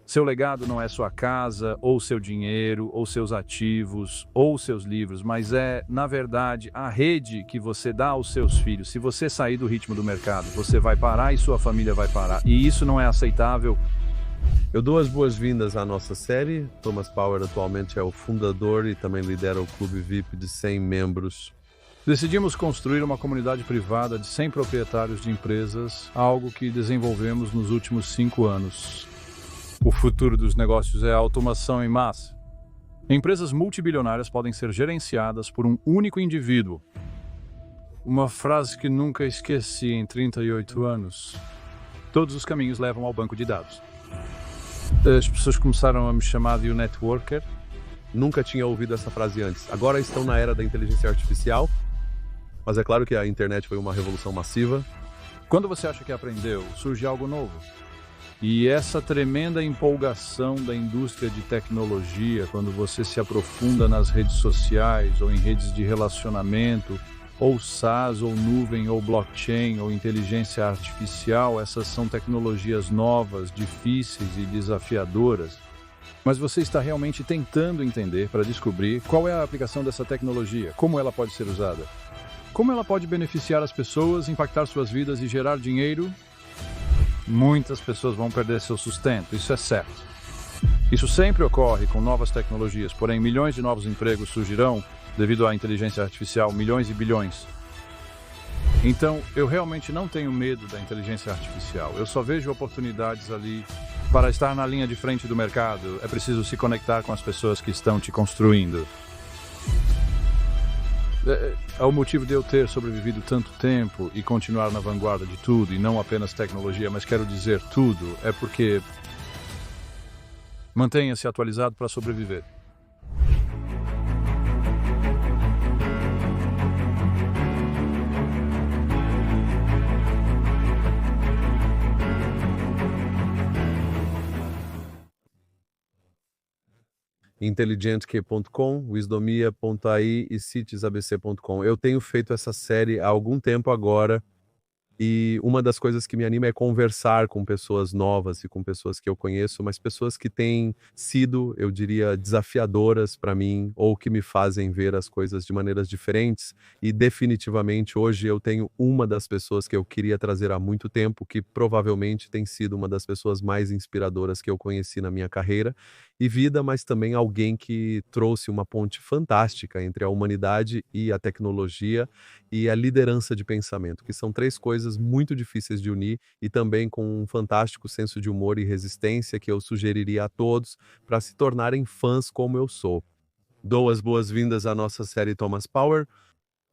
Seu legado não é sua casa, ou seu dinheiro, ou seus ativos, ou seus livros, mas é, na verdade, a rede que você dá aos seus filhos. Se você sair do ritmo do mercado, você vai parar e sua família vai parar. E isso não é aceitável. Eu dou as boas-vindas à nossa série. Thomas Power atualmente é o fundador e também lidera o Clube VIP de 100 membros. Decidimos construir uma comunidade privada de 100 proprietários de empresas, algo que desenvolvemos nos últimos 5 anos. O futuro dos negócios é a automação em massa. Empresas multibilionárias podem ser gerenciadas por um único indivíduo. Uma frase que nunca esqueci em 38 anos. Todos os caminhos levam ao banco de dados. As pessoas começaram a me chamar de um networker. Nunca tinha ouvido essa frase antes. Agora estão na era da inteligência artificial, mas é claro que a internet foi uma revolução massiva. Quando você acha que aprendeu, surge algo novo. E essa tremenda empolgação da indústria de tecnologia, quando você se aprofunda nas redes sociais ou em redes de relacionamento, ou SaaS, ou nuvem, ou blockchain, ou inteligência artificial, essas são tecnologias novas, difíceis e desafiadoras. Mas você está realmente tentando entender para descobrir qual é a aplicação dessa tecnologia, como ela pode ser usada, como ela pode beneficiar as pessoas, impactar suas vidas e gerar dinheiro. Muitas pessoas vão perder seu sustento, isso é certo. Isso sempre ocorre com novas tecnologias, porém milhões de novos empregos surgirão devido à inteligência artificial, milhões e bilhões. Então, eu realmente não tenho medo da inteligência artificial, eu só vejo oportunidades ali. Para estar na linha de frente do mercado, é preciso se conectar com as pessoas que estão te construindo. É o motivo de eu ter sobrevivido tanto tempo e continuar na vanguarda de tudo, e não apenas tecnologia, mas quero dizer tudo, é porque mantenha-se atualizado para sobreviver. Intelligentque.com, wisdomia.ai e citesabc.com. Eu tenho feito essa série há algum tempo agora e uma das coisas que me anima é conversar com pessoas novas e com pessoas que eu conheço, mas pessoas que têm sido, eu diria, desafiadoras para mim ou que me fazem ver as coisas de maneiras diferentes. E definitivamente hoje eu tenho uma das pessoas que eu queria trazer há muito tempo, que provavelmente tem sido uma das pessoas mais inspiradoras que eu conheci na minha carreira e vida, mas também alguém que trouxe uma ponte fantástica entre a humanidade e a tecnologia e a liderança de pensamento, que são 3 coisas muito difíceis de unir e também com um fantástico senso de humor e resistência que eu sugeriria a todos para se tornarem fãs como eu sou. Dou as boas-vindas à nossa série Thomas Power.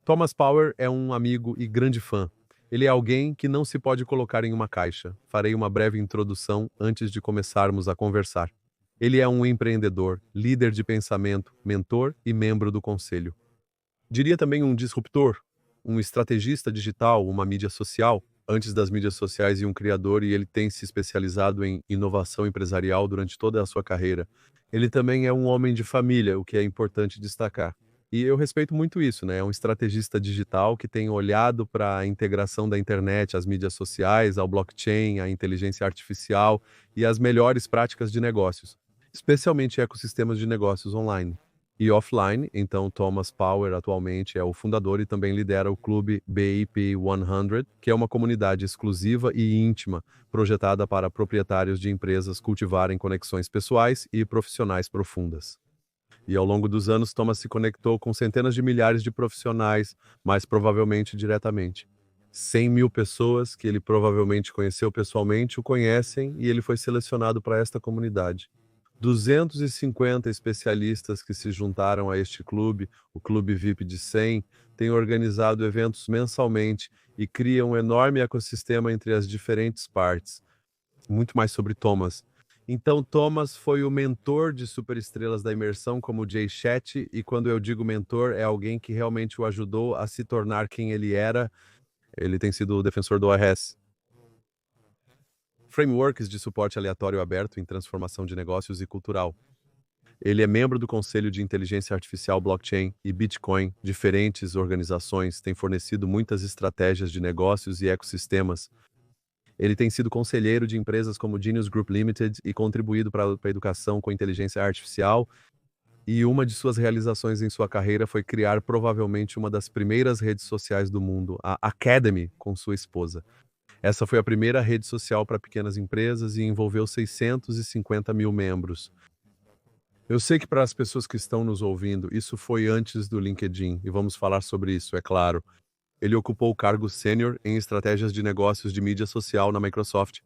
Thomas Power é um amigo e grande fã. Ele é alguém que não se pode colocar em uma caixa. Farei uma breve introdução antes de começarmos a conversar. Ele é um empreendedor, líder de pensamento, mentor e membro do conselho. Diria também um disruptor, um estrategista digital, uma mídia social, antes das mídias sociais e um criador, e ele tem se especializado em inovação empresarial durante toda a sua carreira. Ele também é um homem de família, o que é importante destacar. E eu respeito muito isso, né? É um estrategista digital que tem olhado para a integração da internet, as mídias sociais, ao blockchain, à inteligência artificial e as melhores práticas de negócios, especialmente ecossistemas de negócios online e offline. Então, Thomas Power atualmente é o fundador e também lidera o clube BIP 100, que é uma comunidade exclusiva e íntima, projetada para proprietários de empresas cultivarem conexões pessoais e profissionais profundas. E ao longo dos anos, Thomas se conectou com centenas de milhares de profissionais, mais provavelmente diretamente. 100 mil pessoas que ele provavelmente conheceu pessoalmente o conhecem e ele foi selecionado para esta comunidade. 250 especialistas que se juntaram a este clube, o Clube VIP de 100, têm organizado eventos mensalmente e criam um enorme ecossistema entre as diferentes partes. Muito mais sobre Thomas. Então, Thomas foi o mentor de superestrelas da imersão como Jay Shetty, e quando eu digo mentor, é alguém que realmente o ajudou a se tornar quem ele era. Ele tem sido o defensor do ORS. Frameworks de suporte aleatório aberto em transformação de negócios e cultural. Ele é membro do Conselho de Inteligência Artificial Blockchain e Bitcoin. Diferentes organizações têm fornecido muitas estratégias de negócios e ecossistemas. Ele tem sido conselheiro de empresas como Genius Group Limited e contribuído para a educação com inteligência artificial. E uma de suas realizações em sua carreira foi criar provavelmente uma das primeiras redes sociais do mundo, a Academy, com sua esposa. Essa foi a primeira rede social para pequenas empresas e envolveu 650 mil membros. Eu sei que para as pessoas que estão nos ouvindo, isso foi antes do LinkedIn, e vamos falar sobre isso, é claro. Ele ocupou o cargo sênior em estratégias de negócios de mídia social na Microsoft.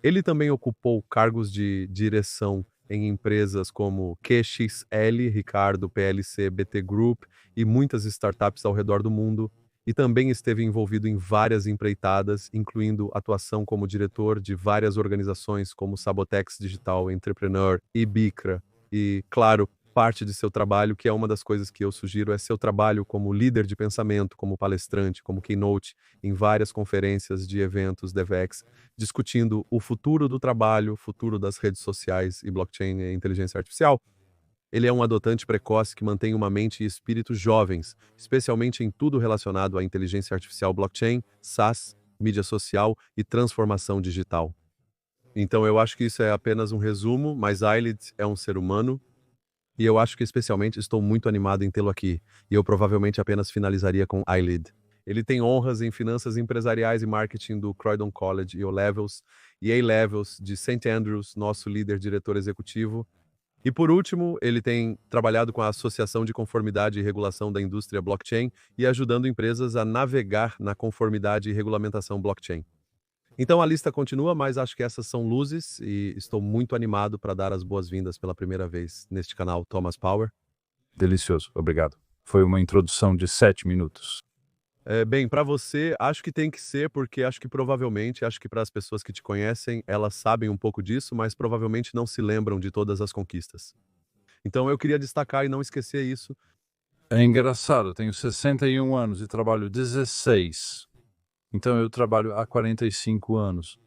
Ele também ocupou cargos de direção em empresas como QXL, Ricardo, PLC, BT Group e muitas startups ao redor do mundo, e também esteve envolvido em várias empreitadas, incluindo atuação como diretor de várias organizações como Sabotex Digital Entrepreneur e Bicra. E, claro, parte de seu trabalho, que é uma das coisas que eu sugiro, é seu trabalho como líder de pensamento, como palestrante, como keynote, em várias conferências de eventos DevEx, discutindo o futuro do trabalho, o futuro das redes sociais e blockchain e inteligência artificial. Ele é um adotante precoce que mantém uma mente e espírito jovens, especialmente em tudo relacionado à inteligência artificial blockchain, SaaS, mídia social e transformação digital. Então eu acho que isso é apenas um resumo, mas Ailid é um ser humano, e eu acho que especialmente estou muito animado em tê-lo aqui, e eu provavelmente apenas finalizaria com Ailid. Ele tem honras em finanças empresariais e marketing do Croydon College e O-Levels, e A-Levels de St. Andrews, nosso líder diretor executivo. E por último, ele tem trabalhado com a Associação de Conformidade e Regulação da Indústria Blockchain e ajudando empresas a navegar na conformidade e regulamentação blockchain. Então a lista continua, mas acho que essas são luzes e estou muito animado para dar as boas-vindas pela primeira vez neste canal Thomas Power. Delicioso, obrigado. Foi uma introdução de 7 minutos. Bem, para você, acho que tem que ser, porque acho que provavelmente, acho que para as pessoas que te conhecem, elas sabem um pouco disso, mas provavelmente não se lembram de todas as conquistas. Então eu queria destacar e não esquecer isso. É engraçado, eu tenho 61 anos e trabalho 16. Então eu trabalho há 45 anos.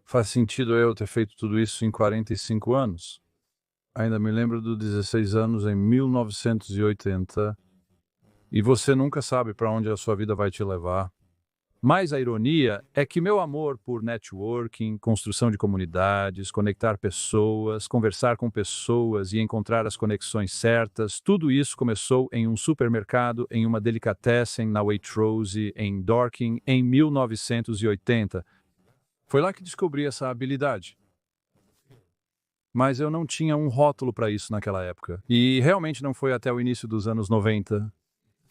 Faz sentido eu ter feito tudo isso em 45 anos? Ainda me lembro dos 16 anos em 1980. E você nunca sabe para onde a sua vida vai te levar. Mas a ironia é que meu amor por networking, construção de comunidades, conectar pessoas, conversar com pessoas e encontrar as conexões certas, tudo isso começou em um supermercado, em uma delicatessen na Waitrose, em Dorking, em 1980. Foi lá que descobri essa habilidade. Mas eu não tinha um rótulo para isso naquela época. E realmente não foi até o início dos anos 90.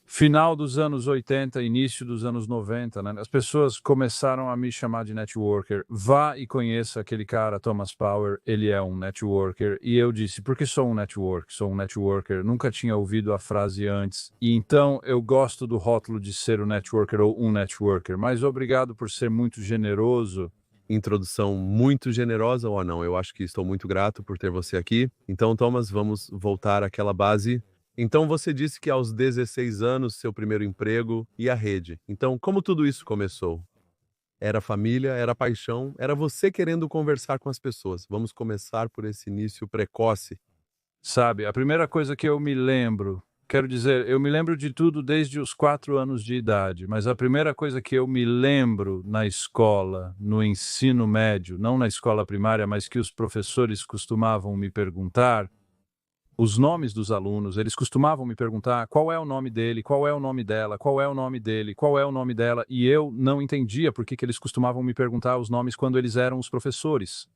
Final dos anos 80, início dos anos 90, né? As pessoas começaram a me chamar de networker. Vá e conheça aquele cara, Thomas Power, ele é um networker. E eu disse, por que sou um networker? Sou um networker. Nunca tinha ouvido a frase antes. E então eu gosto do rótulo de ser um networker ou um networker. Mas obrigado por ser muito generoso. Introdução muito generosa ou não? Eu acho que estou muito grato por ter você aqui. Então, Thomas, vamos voltar àquela base. Então você disse que aos 16 anos, seu primeiro emprego e a rede. Então, como tudo isso começou? Era família, era paixão, era você querendo conversar com as pessoas. Vamos começar por esse início precoce. Sabe, a primeira coisa que eu me lembro, quero dizer, eu me lembro de tudo desde os 4 anos de idade, mas a primeira coisa que eu me lembro na escola, no ensino médio, não na escola primária, mas que os professores costumavam me perguntar, os nomes dos alunos, eles costumavam me perguntar qual é o nome dele, qual é o nome dela, qual é o nome dele, qual é o nome dela, e eu não entendia por que eles costumavam me perguntar os nomes quando eles eram os professores.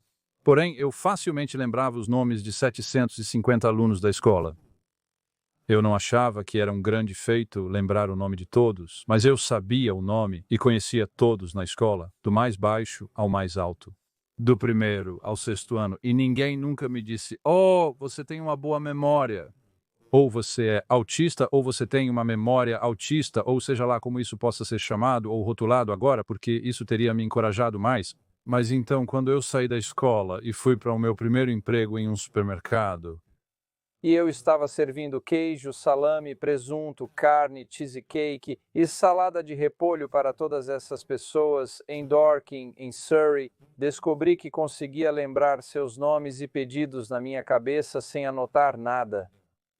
Porém, eu facilmente lembrava os nomes de 750 alunos da escola. Eu não achava que era um grande feito lembrar o nome de todos, mas eu sabia o nome e conhecia todos na escola, do mais baixo ao mais alto. Do primeiro ao 6º ano, e ninguém nunca me disse, oh, você tem uma boa memória. Ou você é autista, ou você tem uma memória autista, ou seja lá como isso possa ser chamado ou rotulado agora, porque isso teria me encorajado mais. Mas então, quando eu saí da escola e fui para o meu primeiro emprego em um supermercado, e eu estava servindo queijo, salame, presunto, carne, cheesecake e salada de repolho para todas essas pessoas em Dorking, em Surrey, descobri que conseguia lembrar seus nomes e pedidos na minha cabeça sem anotar nada.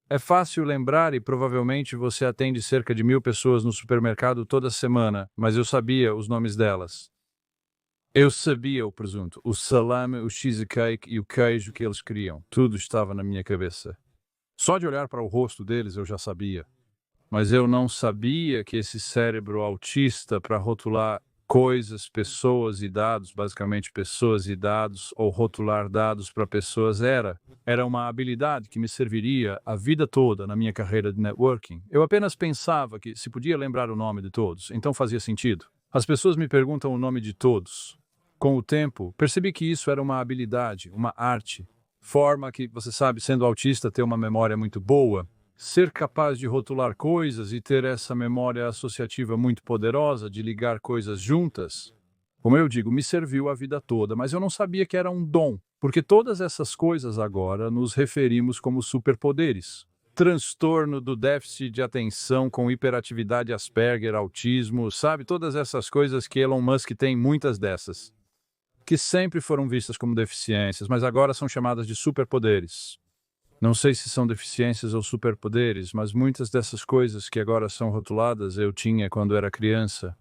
É fácil lembrar e provavelmente você atende cerca de 1000 pessoas no supermercado toda semana, mas eu sabia os nomes delas. Eu sabia o presunto, o salame, o cheesecake e o queijo que eles queriam. Tudo estava na minha cabeça. Só de olhar para o rosto deles eu já sabia. Mas eu não sabia que esse cérebro autista para rotular coisas, pessoas e dados, basicamente pessoas e dados, ou rotular dados para pessoas, era uma habilidade que me serviria a vida toda na minha carreira de networking. Eu apenas pensava que se podia lembrar o nome de todos, então fazia sentido. As pessoas me perguntam o nome de todos. Com o tempo, percebi que isso era uma habilidade, uma arte, forma que, você sabe, sendo autista, ter uma memória muito boa, ser capaz de rotular coisas e ter essa memória associativa muito poderosa de ligar coisas juntas, como eu digo, me serviu a vida toda, mas eu não sabia que era um dom, porque todas essas coisas agora nos referimos como superpoderes. Transtorno do déficit de atenção com hiperatividade Asperger, autismo, sabe? Todas essas coisas que Elon Musk tem, muitas dessas, que sempre foram vistas como deficiências, mas agora são chamadas de superpoderes. Não sei se são deficiências ou superpoderes, mas muitas dessas coisas que agora são rotuladas eu tinha quando era criança.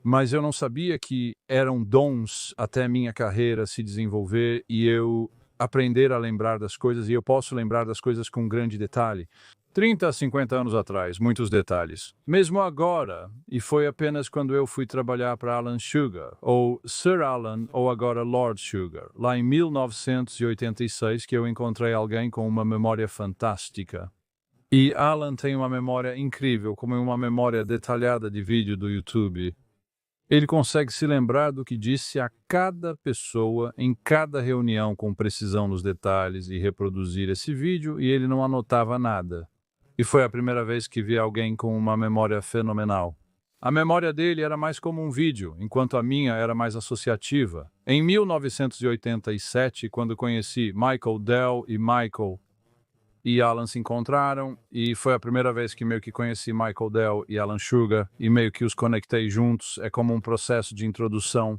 Mas eu não sabia que eram dons até minha carreira se desenvolver e eu aprender a lembrar das coisas, e eu posso lembrar das coisas com grande detalhe. 30 a 50 anos atrás, muitos detalhes. Mesmo agora, e foi apenas quando eu fui trabalhar para Alan Sugar, ou Sir Alan, ou agora Lord Sugar, lá em 1986, que eu encontrei alguém com uma memória fantástica. E Alan tem uma memória incrível, como uma memória detalhada de vídeo do YouTube. Ele consegue se lembrar do que disse a cada pessoa em cada reunião com precisão nos detalhes e reproduzir esse vídeo, e ele não anotava nada. E foi a primeira vez que vi alguém com uma memória fenomenal. A memória dele era mais como um vídeo, enquanto a minha era mais associativa. Em 1987, quando conheci Michael Dell e Alan se encontraram, e foi a primeira vez que meio que conheci Michael Dell e Alan Sugar, e meio que os conectei juntos, é como um processo de introdução.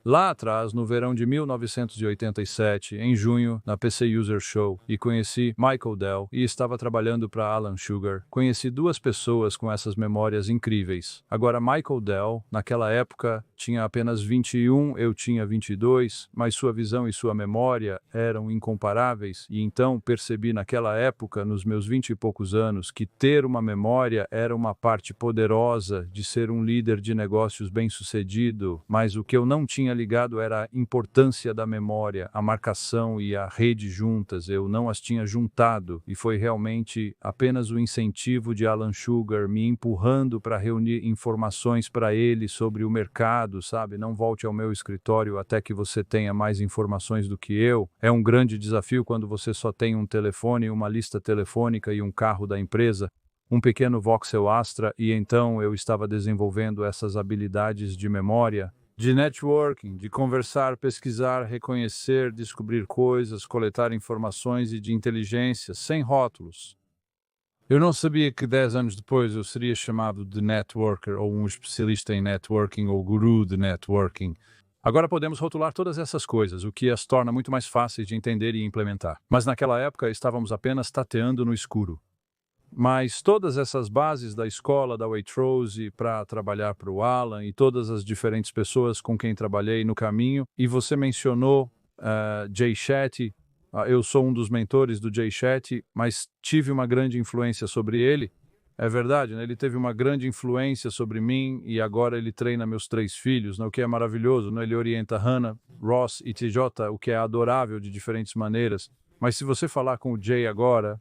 Lá atrás, no verão de 1987, em junho, na PC User Show, e conheci Michael Dell e estava trabalhando para Alan Sugar. Conheci duas pessoas com essas memórias incríveis. Agora, Michael Dell, naquela época, tinha apenas 21, eu tinha 22, mas sua visão e sua memória eram incomparáveis, e então percebi naquela época, nos meus 20 e poucos anos, que ter uma memória era uma parte poderosa de ser um líder de negócios bem-sucedido, mas o que eu não tinha ligado era a importância da memória, a marcação e a rede juntas. Eu não as tinha juntado e foi realmente apenas o incentivo de Alan Sugar me empurrando para reunir informações para ele sobre o mercado, sabe? Não volte ao meu escritório até que você tenha mais informações do que eu. É um grande desafio quando você só tem um telefone, uma lista telefônica e um carro da empresa, um pequeno voxel Astra, e então eu estava desenvolvendo essas habilidades de memória, de networking, de conversar, pesquisar, reconhecer, descobrir coisas, coletar informações e de inteligência, sem rótulos. Eu não sabia que 10 anos depois eu seria chamado de networker ou um especialista em networking ou guru de networking. Agora podemos rotular todas essas coisas, o que as torna muito mais fáceis de entender e implementar. Mas naquela época estávamos apenas tateando no escuro. Mas todas essas bases da escola, da Waitrose, para trabalhar para o Alan e todas as diferentes pessoas com quem trabalhei no caminho, e você mencionou Jay Shetty, eu sou um dos mentores do Jay Shetty, mas tive uma grande influência sobre ele. É verdade, né? Ele teve uma grande influência sobre mim e agora ele treina meus 3 filhos, né? O que é maravilhoso, né? Ele orienta Hannah, Ross e TJ, o que é adorável de diferentes maneiras. Mas se você falar com o Jay agora,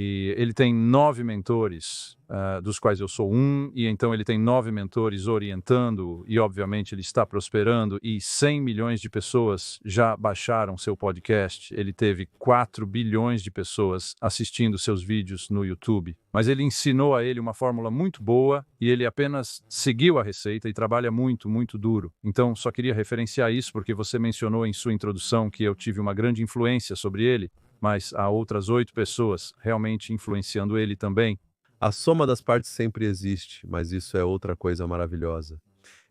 e ele tem 9 mentores, dos quais eu sou um, e então ele tem 9 mentores orientando, e obviamente ele está prosperando, e 100 milhões de pessoas já baixaram seu podcast. Ele teve 4 bilhões de pessoas assistindo seus vídeos no YouTube. Mas ele ensinou a ele uma fórmula muito boa, e ele apenas seguiu a receita e trabalha muito, muito duro. Então, só queria referenciar isso, porque você mencionou em sua introdução que eu tive uma grande influência sobre ele, mas há outras 8 pessoas realmente influenciando ele também. A soma das partes sempre existe, mas isso é outra coisa maravilhosa.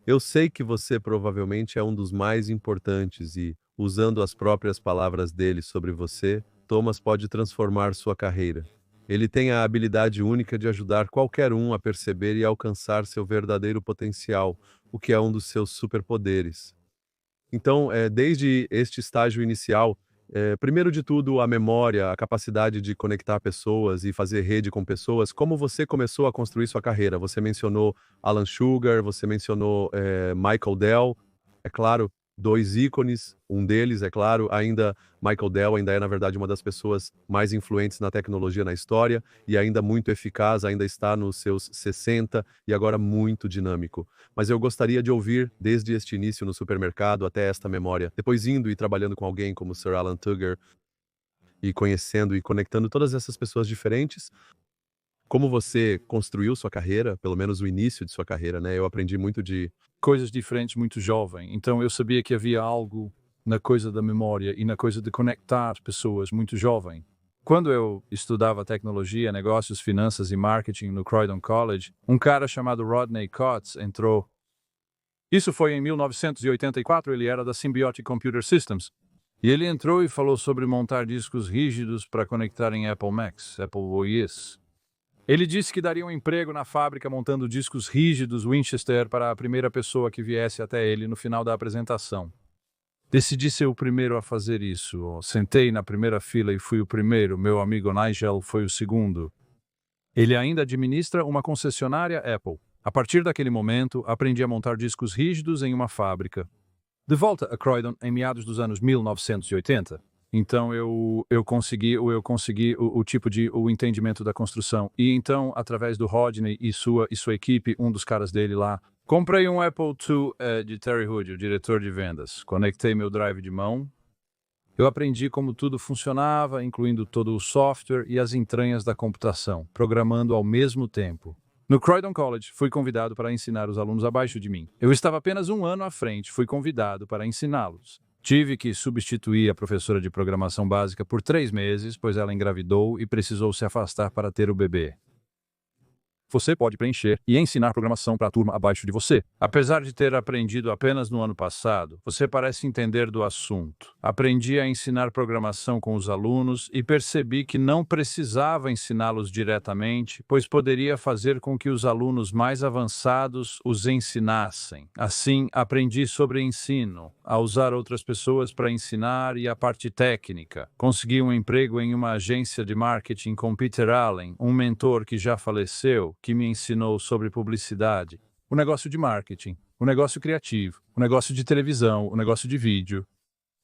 Eu sei que você provavelmente é um dos mais importantes e, usando as próprias palavras dele sobre você, Thomas pode transformar sua carreira. Ele tem a habilidade única de ajudar qualquer um a perceber e alcançar seu verdadeiro potencial, o que é um dos seus superpoderes. Então, desde este estágio inicial, primeiro de tudo, a memória, a capacidade de conectar pessoas e fazer rede com pessoas. Como você começou a construir sua carreira? Você mencionou Alan Sugar, você mencionou Michael Dell, é claro, dois ícones, um deles, é claro, ainda Michael Dell ainda é, na verdade, uma das pessoas mais influentes na tecnologia na história e ainda muito eficaz, ainda está nos seus 60 e agora muito dinâmico. Mas eu gostaria de ouvir, desde este início no supermercado até esta memória, depois indo e trabalhando com alguém como Sir Alan Tuger e conhecendo e conectando todas essas pessoas diferentes, como você construiu sua carreira, pelo menos o início de sua carreira, né? Eu aprendi muito de Coisas diferentes muito jovem. Então eu sabia que havia algo na coisa da memória e na coisa de conectar pessoas muito jovem. Quando eu estudava tecnologia, negócios, finanças e marketing no Croydon College, um cara chamado Rodney Kotz entrou. Isso foi em 1984, ele era da Symbiotic Computer Systems. E ele entrou e falou sobre montar discos rígidos para conectar em Apple Macs, Apple OS. Ele disse que daria um emprego na fábrica montando discos rígidos Winchester para a primeira pessoa que viesse até ele no final da apresentação. Decidi ser o primeiro a fazer isso. Sentei na primeira fila e fui o primeiro. Meu amigo Nigel foi o segundo. Ele ainda administra uma concessionária Apple. A partir daquele momento, aprendi a montar discos rígidos em uma fábrica. De volta a Croydon em meados dos anos 1980. Então eu consegui o tipo de o entendimento da construção. E então, através do Rodney e sua equipe, um dos caras dele lá, comprei um Apple II de Terry Hood, o diretor de vendas. Conectei meu drive de mão. Eu aprendi como tudo funcionava, incluindo todo o software e as entranhas da computação, programando ao mesmo tempo. No Croydon College, fui convidado para ensinar os alunos abaixo de mim. Eu estava apenas um ano à frente, fui convidado para ensiná-los. Tive que substituir a professora de programação básica por 3 meses, pois ela engravidou e precisou se afastar para ter o bebê. Você pode preencher e ensinar programação para a turma abaixo de você. Apesar de ter aprendido apenas no ano passado, você parece entender do assunto. Aprendi a ensinar programação com os alunos e percebi que não precisava ensiná-los diretamente, pois poderia fazer com que os alunos mais avançados os ensinassem. Assim, aprendi sobre ensino, a usar outras pessoas para ensinar e a parte técnica. Consegui um emprego em uma agência de marketing com Peter Allen, um mentor que já faleceu, que me ensinou sobre publicidade, o negócio de marketing, o negócio criativo, o negócio de televisão, o negócio de vídeo.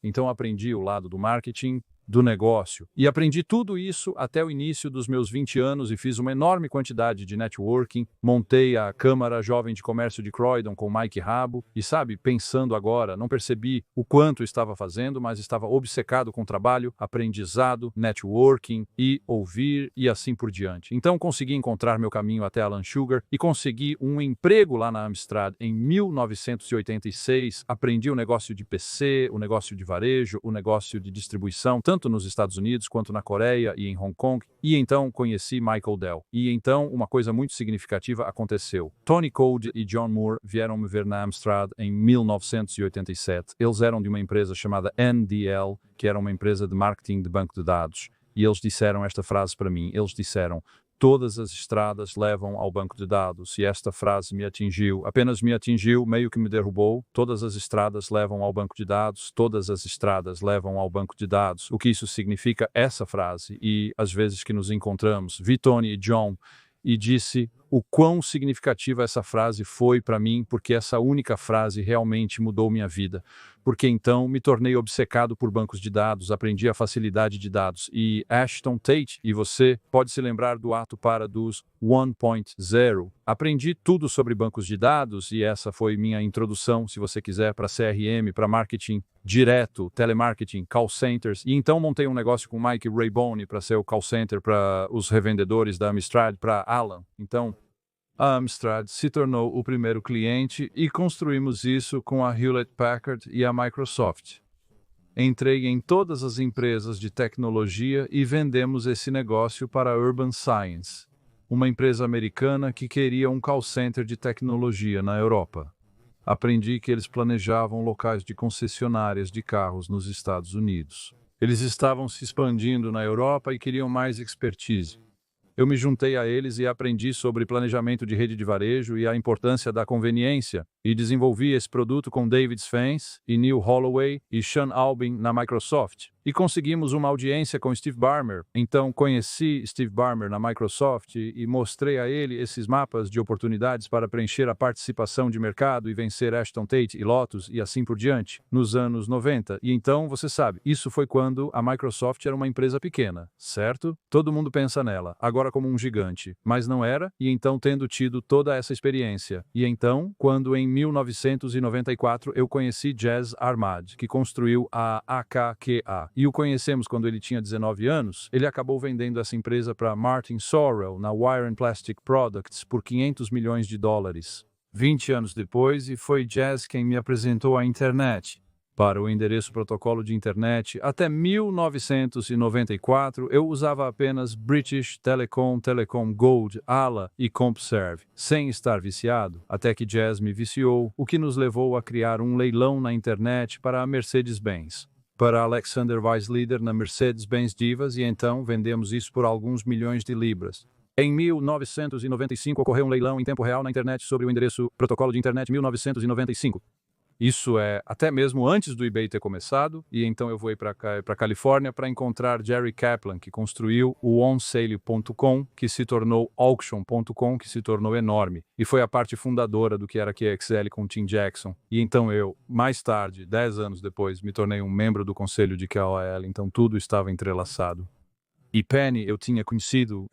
Então aprendi o lado do marketing, do negócio. E aprendi tudo isso até o início dos meus 20 anos e fiz uma enorme quantidade de networking. Montei a Câmara Jovem de Comércio de Croydon com Mike Rabo. E sabe, pensando agora, não percebi o quanto estava fazendo, mas estava obcecado com trabalho, aprendizado, networking e ouvir e assim por diante. Então consegui encontrar meu caminho até Alan Sugar e consegui um emprego lá na Amstrad em 1986. Aprendi o negócio de PC, o negócio de varejo, o negócio de distribuição, tanto nos Estados Unidos quanto na Coreia e em Hong Kong, e então conheci Michael Dell. E então uma coisa muito significativa aconteceu. Tony Code e John Moore vieram me ver na Amstrad em 1987. Eles eram de uma empresa chamada NDL, que era uma empresa de marketing de banco de dados. E eles disseram esta frase para mim. Eles disseram: todas as estradas levam ao banco de dados. E esta frase me atingiu, apenas me atingiu, meio que me derrubou. Todas as estradas levam ao banco de dados, todas as estradas levam ao banco de dados. O que isso significa, essa frase? E às vezes que nos encontramos, vi Tony e John e disse o quão significativa essa frase foi para mim, porque essa única frase realmente mudou minha vida. Porque então me tornei obcecado por bancos de dados, aprendi a facilidade de dados. E Ashton Tate, e você pode se lembrar do ato para dos 1.0. Aprendi tudo sobre bancos de dados e essa foi minha introdução, se você quiser, para CRM, para marketing direto, telemarketing, call centers. E então montei um negócio com Mike Raybone para ser o call center para os revendedores da Amstrad, para Alan. Então, a Amstrad se tornou o primeiro cliente e construímos isso com a Hewlett-Packard e a Microsoft. Entrei em todas as empresas de tecnologia e vendemos esse negócio para a Urban Science, uma empresa americana que queria um call center de tecnologia na Europa. Aprendi que eles planejavam locais de concessionárias de carros nos Estados Unidos. Eles estavam se expandindo na Europa e queriam mais expertise. Eu me juntei a eles e aprendi sobre planejamento de rede de varejo e a importância da conveniência, e desenvolvi esse produto com David Spence e Neil Holloway e Sean Albin na Microsoft. E conseguimos uma audiência com Steve Ballmer. Então conheci Steve Ballmer na Microsoft e mostrei a ele esses mapas de oportunidades para preencher a participação de mercado e vencer Ashton Tate e Lotus e assim por diante, nos anos 90. E então, você sabe, isso foi quando a Microsoft era uma empresa pequena, certo? Todo mundo pensa nela, agora como um gigante, mas não era, e então tendo tido toda essa experiência. E então, quando em 1994 eu conheci Jazz Ahmad, que construiu a AKQA, e o conhecemos quando ele tinha 19 anos, ele acabou vendendo essa empresa para Martin Sorrell na Wire and Plastic Products por $500 milhões. 20 anos depois, e foi Jazz quem me apresentou a internet. Para o endereço protocolo de internet, até 1994 eu usava apenas British Telecom, Telecom Gold, ALA e CompServe, sem estar viciado, até que Jazz me viciou, o que nos levou a criar um leilão na internet para a Mercedes-Benz. Para Alexander Weisslieder na Mercedes-Benz Divas, e então vendemos isso por alguns milhões de libras. Em 1995 ocorreu um leilão em tempo real na internet sobre o endereço protocolo de internet 1995. Isso é até mesmo antes do eBay ter começado, e então eu vou ir para a Califórnia para encontrar Jerry Kaplan, que construiu o OnSale.com, que se tornou Auction.com, que se tornou enorme, e foi a parte fundadora do que era QXL com Tim Jackson. E então eu, mais tarde, 10 anos depois, me tornei um membro do conselho de QOL, então tudo estava entrelaçado. E Penny eu tinha conhecido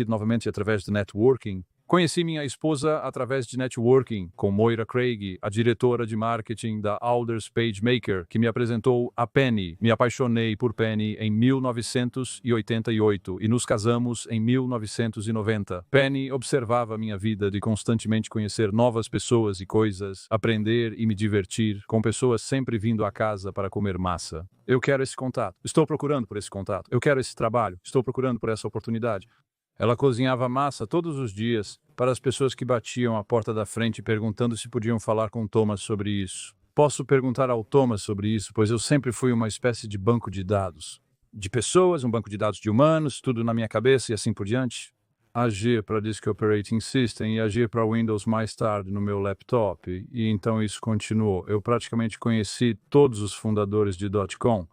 novamente através de networking. Conheci minha esposa através de networking com Moira Craig, a diretora de marketing da Alders PageMaker, que me apresentou a Penny. Me apaixonei por Penny em 1988 e nos casamos em 1990. Penny observava minha vida de constantemente conhecer novas pessoas e coisas, aprender e me divertir, com pessoas sempre vindo à casa para comer massa. Eu quero esse contato. Estou procurando por esse contato. Eu quero esse trabalho. Estou procurando por essa oportunidade. Ela cozinhava massa todos os dias para as pessoas que batiam à porta da frente perguntando se podiam falar com Thomas sobre isso. Posso perguntar ao Thomas sobre isso, pois eu sempre fui uma espécie de banco de dados. De pessoas, um banco de dados de humanos, tudo na minha cabeça e assim por diante. Agir para Disk Operating System e agir para Windows mais tarde no meu laptop. E então isso continuou. Eu praticamente conheci todos os fundadores de .com.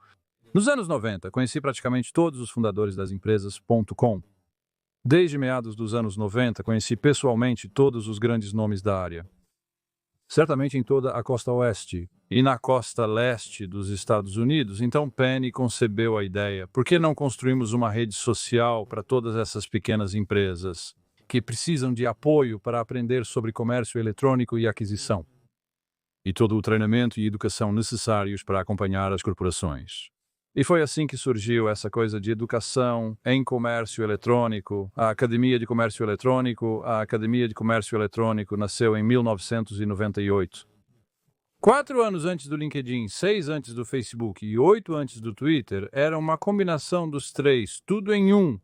Nos anos 90, conheci praticamente todos os fundadores das empresas .com. Desde meados dos anos 90, conheci pessoalmente todos os grandes nomes da área. Certamente em toda a costa oeste e na costa leste dos Estados Unidos, então Penny concebeu a ideia: por que não construímos uma rede social para todas essas pequenas empresas que precisam de apoio para aprender sobre comércio eletrônico e aquisição, e todo o treinamento e educação necessários para acompanhar as corporações? E foi assim que surgiu essa coisa de educação em comércio eletrônico. A Academia de Comércio Eletrônico. A Academia de Comércio Eletrônico nasceu em 1998. 4 anos antes do LinkedIn, 6 antes do Facebook e 8 antes do Twitter, era uma combinação dos três, tudo em um.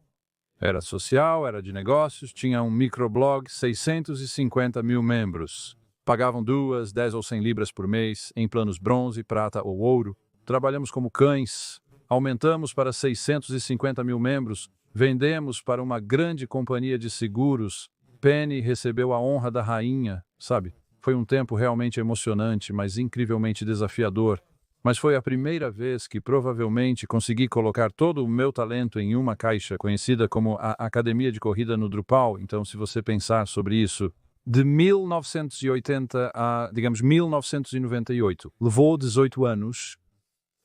Era social, era de negócios, tinha um microblog, 650 mil membros. Pagavam 2, 10 ou 100 libras por mês, em planos bronze, prata ou ouro. Trabalhamos como cães, aumentamos para 650 mil membros, vendemos para uma grande companhia de seguros. Penny recebeu a honra da rainha, sabe? Foi um tempo realmente emocionante, mas incrivelmente desafiador. Mas foi a primeira vez que provavelmente consegui colocar todo o meu talento em uma caixa, conhecida como a Academia de Corrida no Drupal. Então, se você pensar sobre isso, de 1980 a, 1998, levou 18 anos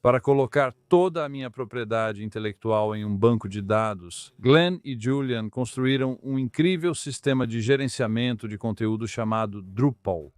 para colocar toda a minha propriedade intelectual em um banco de dados. Glenn e Julian construíram um incrível sistema de gerenciamento de conteúdo chamado Drupal.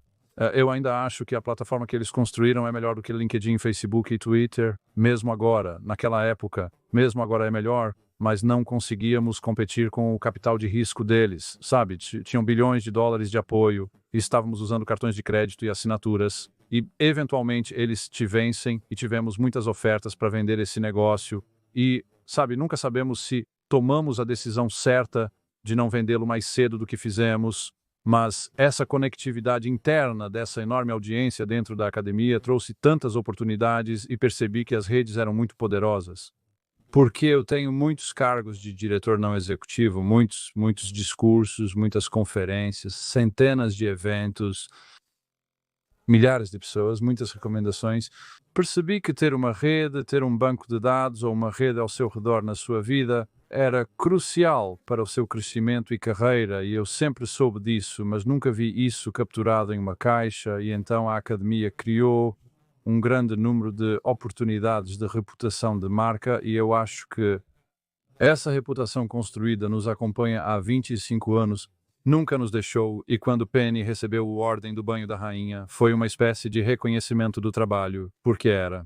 Eu ainda acho que a plataforma que eles construíram é melhor do que LinkedIn, Facebook e Twitter, mesmo agora. Naquela época, mesmo agora é melhor, mas não conseguíamos competir com o capital de risco deles, sabe? Tinham bilhões de dólares de apoio e estávamos usando cartões de crédito e assinaturas. E, eventualmente, eles te vencem e tivemos muitas ofertas para vender esse negócio. E, sabe, nunca sabemos se tomamos a decisão certa de não vendê-lo mais cedo do que fizemos, mas essa conectividade interna dessa enorme audiência dentro da academia trouxe tantas oportunidades e percebi que as redes eram muito poderosas. Porque eu tenho muitos cargos de diretor não executivo, muitos discursos, muitas conferências, centenas de eventos, milhares de pessoas, muitas recomendações. Percebi que ter uma rede, ter um banco de dados ou uma rede ao seu redor na sua vida era crucial para o seu crescimento e carreira, e eu sempre soube disso, mas nunca vi isso capturado em uma caixa, e então a academia criou um grande número de oportunidades de reputação de marca, e eu acho que essa reputação construída nos acompanha há 25 anos, nunca nos deixou, e quando Penny recebeu o Ordem do Banho da Rainha, foi uma espécie de reconhecimento do trabalho, porque era.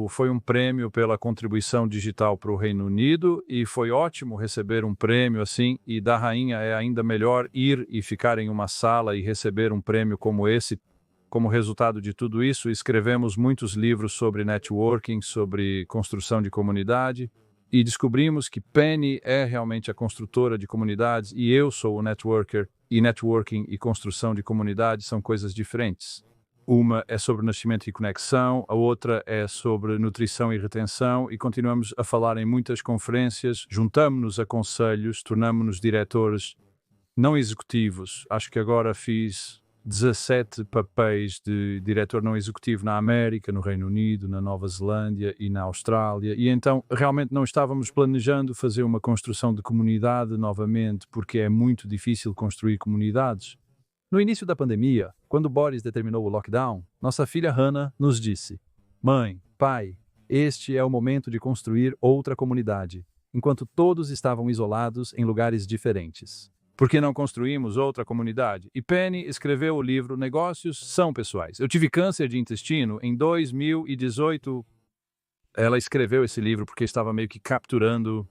Foi um prêmio pela contribuição digital para o Reino Unido, e foi ótimo receber um prêmio assim, e da rainha é ainda melhor ir e ficar em uma sala e receber um prêmio como esse. Como resultado de tudo isso, escrevemos muitos livros sobre networking, sobre construção de comunidade, e descobrimos que Penny é realmente a construtora de comunidades e eu sou o networker, e networking e construção de comunidade são coisas diferentes. Uma é sobre nascimento e conexão, a outra é sobre nutrição e retenção, e continuamos a falar em muitas conferências, juntamos-nos a conselhos, tornamos-nos diretores não executivos. Acho que agora fiz 17 papéis de diretor não executivo na América, no Reino Unido, na Nova Zelândia e na Austrália, e então realmente não estávamos planejando fazer uma construção de comunidade novamente, porque é muito difícil construir comunidades. No início da pandemia, quando Boris determinou o lockdown, nossa filha Hannah nos disse: "Mãe, pai, este é o momento de construir outra comunidade, enquanto todos estavam isolados em lugares diferentes. Por que não construímos outra comunidade?" E Penny escreveu o livro Negócios São Pessoais. Eu tive câncer de intestino em 2018. Ela escreveu esse livro porque estava meio que capturando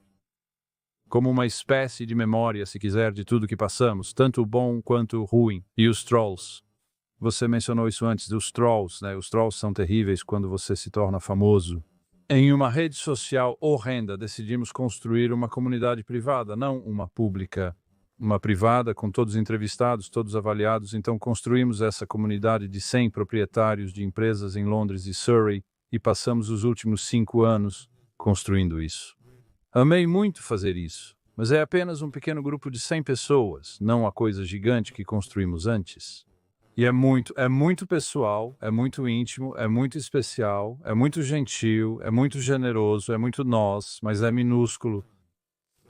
como uma espécie de memória, se quiser, de tudo que passamos, tanto o bom quanto o ruim. E os trolls. Você mencionou isso antes, dos trolls, né? Os trolls são terríveis quando você se torna famoso. Em uma rede social horrenda, decidimos construir uma comunidade privada, não uma pública. Uma privada, com todos entrevistados, todos avaliados. Então construímos essa comunidade de 100 proprietários de empresas em Londres e Surrey e passamos os últimos 5 anos construindo isso. Amei muito fazer isso, mas é apenas um pequeno grupo de 100 pessoas, não a coisa gigante que construímos antes. E é muito pessoal, é muito íntimo, é muito especial, é muito gentil, é muito generoso, é muito nós, mas é minúsculo.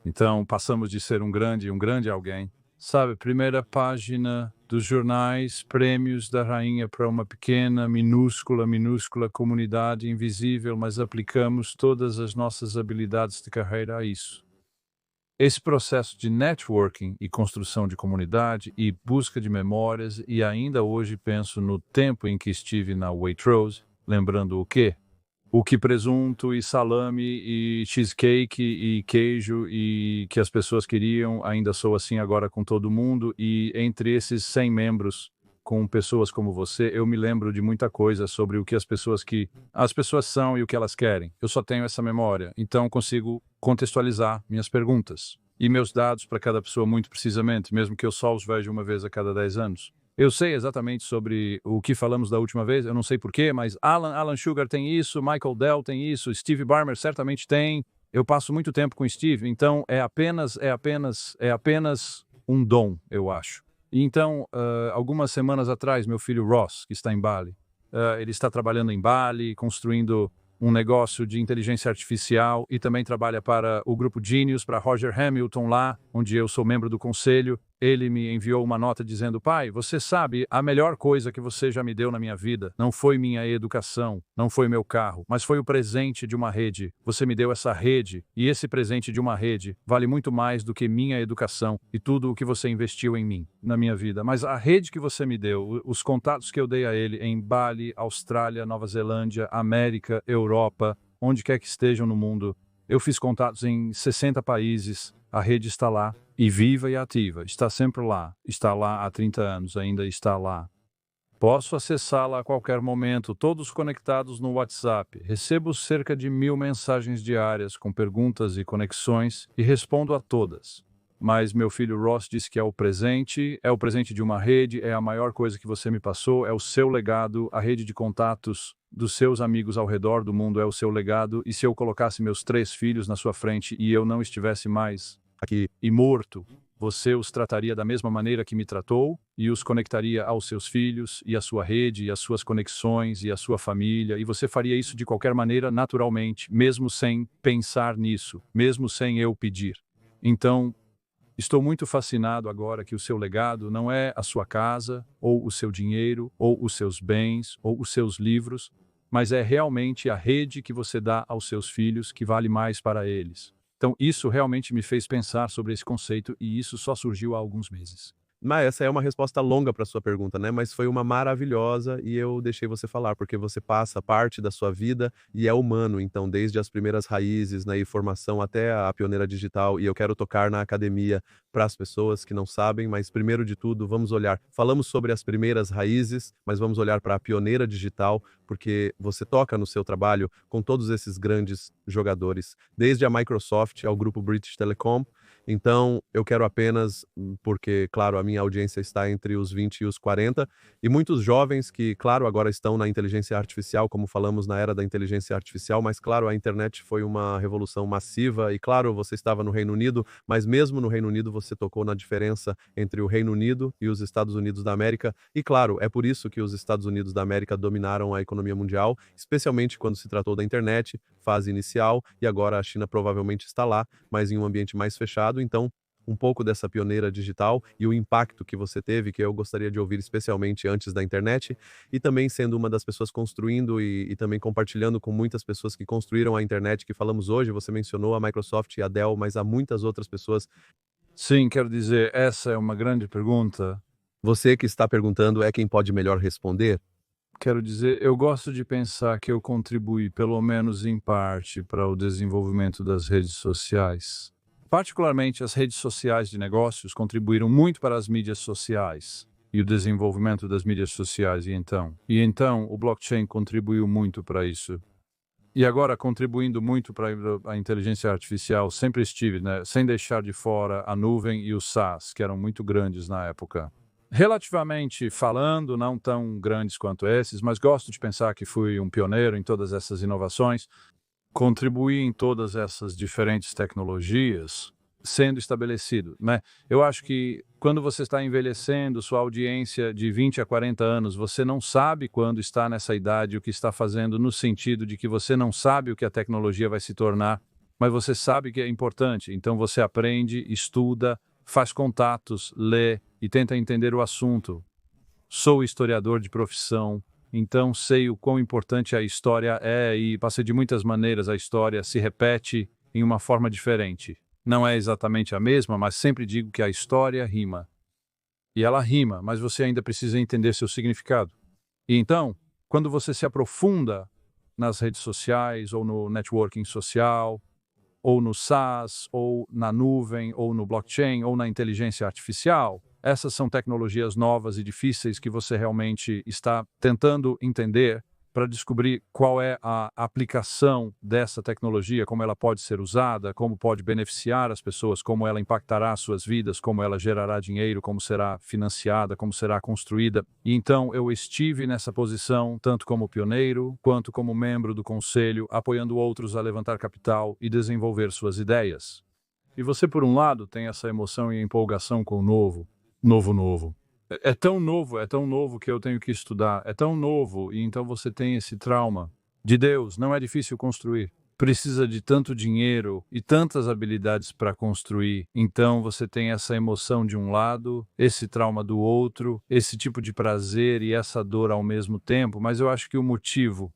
Então passamos de ser um grande alguém. Sabe, primeira página dos jornais, prêmios da rainha para uma pequena, minúscula comunidade invisível, mas aplicamos todas as nossas habilidades de carreira a isso. Esse processo de networking e construção de comunidade e busca de memórias, e ainda hoje penso no tempo em que estive na Waitrose, lembrando o quê? O que presunto e salame e cheesecake e queijo e que as pessoas queriam, ainda sou assim agora com todo mundo, e entre esses 100 membros, com pessoas como você, eu me lembro de muita coisa sobre o que as pessoas são e o que elas querem. Eu só tenho essa memória, então consigo contextualizar minhas perguntas e meus dados para cada pessoa muito precisamente, mesmo que eu só os veja uma vez a cada 10 anos. Eu sei exatamente sobre o que falamos da última vez, eu não sei porquê, mas Alan Sugar tem isso, Michael Dell tem isso, Steve Ballmer certamente tem. Eu passo muito tempo com Steve, então é apenas um dom, eu acho. E então, algumas semanas atrás, meu filho Ross, que está em Bali, ele está trabalhando em Bali, construindo um negócio de inteligência artificial e também trabalha para o grupo Genius, para Roger Hamilton lá, onde eu sou membro do conselho. Ele me enviou uma nota dizendo: "Pai, você sabe, a melhor coisa que você já me deu na minha vida não foi minha educação, não foi meu carro, mas foi o presente de uma rede. Você me deu essa rede, e esse presente de uma rede vale muito mais do que minha educação e tudo o que você investiu em mim, na minha vida. Mas a rede que você me deu, os contatos que eu dei a ele em Bali, Austrália, Nova Zelândia, América, Europa, onde quer que estejam no mundo, eu fiz contatos em 60 países, a rede está lá. E viva e ativa, está sempre lá, está lá há 30 anos, ainda está lá. Posso acessá-la a qualquer momento, todos conectados no WhatsApp. Recebo cerca de 1000 mensagens diárias com perguntas e conexões e respondo a todas. mas meu filho Ross disse que é o presente de uma rede, é a maior coisa que você me passou, é o seu legado, a rede de contatos dos seus amigos ao redor do mundo é o seu legado, e se eu colocasse meus 3 filhos na sua frente e eu não estivesse mais Aqui, e morto, você os trataria da mesma maneira que me tratou e os conectaria aos seus filhos e à sua rede e às suas conexões e à sua família, e você faria isso de qualquer maneira naturalmente, mesmo sem pensar nisso, mesmo sem eu pedir. Então, estou muito fascinado agora que o seu legado não é a sua casa, ou o seu dinheiro, ou os seus bens, ou os seus livros, mas é realmente a rede que você dá aos seus filhos que vale mais para eles. Então, isso realmente me fez pensar sobre esse conceito e isso só surgiu há alguns meses. mas essa é uma resposta longa para sua pergunta, né, mas foi uma maravilhosa e eu deixei você falar, porque você passa parte da sua vida e é humano, então desde as primeiras raízes na informação até a pioneira digital, e eu quero tocar na academia para as pessoas que não sabem, mas primeiro de tudo vamos olhar, falamos sobre as primeiras raízes, mas vamos olhar para a pioneira digital, porque você toca no seu trabalho com todos esses grandes jogadores, desde a Microsoft ao grupo British Telecom. Então, eu quero apenas, porque, claro, a minha audiência está entre os 20 e os 40, e muitos jovens que, claro, agora estão na inteligência artificial, como falamos na era da inteligência artificial, mas, claro, a internet foi uma revolução massiva, e, claro, você estava no Reino Unido, mas mesmo no Reino Unido você tocou na diferença entre o Reino Unido e os Estados Unidos da América, e, claro, é por isso que os Estados Unidos da América dominaram a economia mundial, especialmente quando se tratou da internet, fase inicial, e agora a China provavelmente está lá, mas em um ambiente mais fechado. Então, um pouco dessa pioneira digital e o impacto que você teve, que eu gostaria de ouvir especialmente antes da internet, e também sendo uma das pessoas construindo e também compartilhando com muitas pessoas que construíram a internet que falamos hoje. Você mencionou a Microsoft e a Dell, mas há muitas outras pessoas. Sim, quero dizer, essa é uma grande pergunta. Você que está perguntando é quem pode melhor responder? Quero dizer, eu gosto de pensar que eu contribuí, pelo menos em parte, para o desenvolvimento das redes sociais. Particularmente, as redes sociais de negócios contribuíram muito para as mídias sociais e o desenvolvimento das mídias sociais, e então o blockchain contribuiu muito para isso. E agora, contribuindo muito para a inteligência artificial, sempre estive, né, sem deixar de fora a nuvem e o SaaS, que eram muito grandes na época. Relativamente falando, não tão grandes quanto esses, mas gosto de pensar que fui um pioneiro em todas essas inovações, contribuí em todas essas diferentes tecnologias, sendo estabelecido, né? Eu acho que quando você está envelhecendo, sua audiência de 20 a 40 anos, você não sabe quando está nessa idade o que está fazendo, no sentido de que você não sabe o que a tecnologia vai se tornar, mas você sabe que é importante, então você aprende, estuda, faz contatos, lê e tenta entender o assunto. Sou historiador de profissão, então sei o quão importante a história é e passa de muitas maneiras a história se repete em uma forma diferente. Não é exatamente a mesma, mas sempre digo que a história rima. E ela rima, mas você ainda precisa entender seu significado. E então, quando você se aprofunda nas redes sociais ou no networking social, ou no SaaS, ou na nuvem, ou no blockchain, ou na inteligência artificial. Essas são tecnologias novas e difíceis que você realmente está tentando entender para descobrir qual é a aplicação dessa tecnologia, como ela pode ser usada, como pode beneficiar as pessoas, como ela impactará suas vidas, como ela gerará dinheiro, como será financiada, como será construída. E então eu estive nessa posição tanto como pioneiro, quanto como membro do conselho, apoiando outros a levantar capital e desenvolver suas ideias. E você, por um lado, tem essa emoção e empolgação com o novo. É tão novo que eu tenho que estudar. É tão novo, e então você tem esse trauma. De Deus, não é difícil construir. Precisa de tanto dinheiro e tantas habilidades para construir. Então você tem essa emoção de um lado, esse trauma do outro, esse tipo de prazer e essa dor ao mesmo tempo. Mas eu acho que o motivo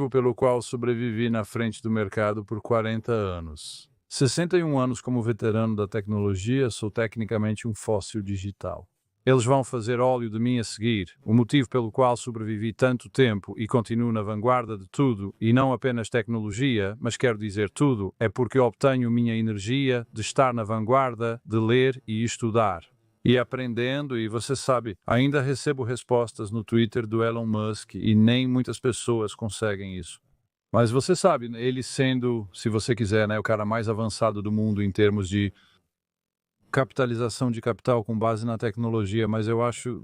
pelo qual sobrevivi na frente do mercado por 40 anos. 61 anos como veterano da tecnologia, sou tecnicamente um fóssil digital. Eles vão fazer óleo de mim a seguir. O motivo pelo qual sobrevivi tanto tempo e continuo na vanguarda de tudo, e não apenas tecnologia, mas quero dizer tudo, é porque obtenho minha energia de estar na vanguarda, de ler e estudar. E aprendendo, e você sabe, ainda recebo respostas no Twitter do Elon Musk e nem muitas pessoas conseguem isso. Mas você sabe, ele sendo, se você quiser, né, o cara mais avançado do mundo em termos de capitalização de capital com base na tecnologia, mas eu acho,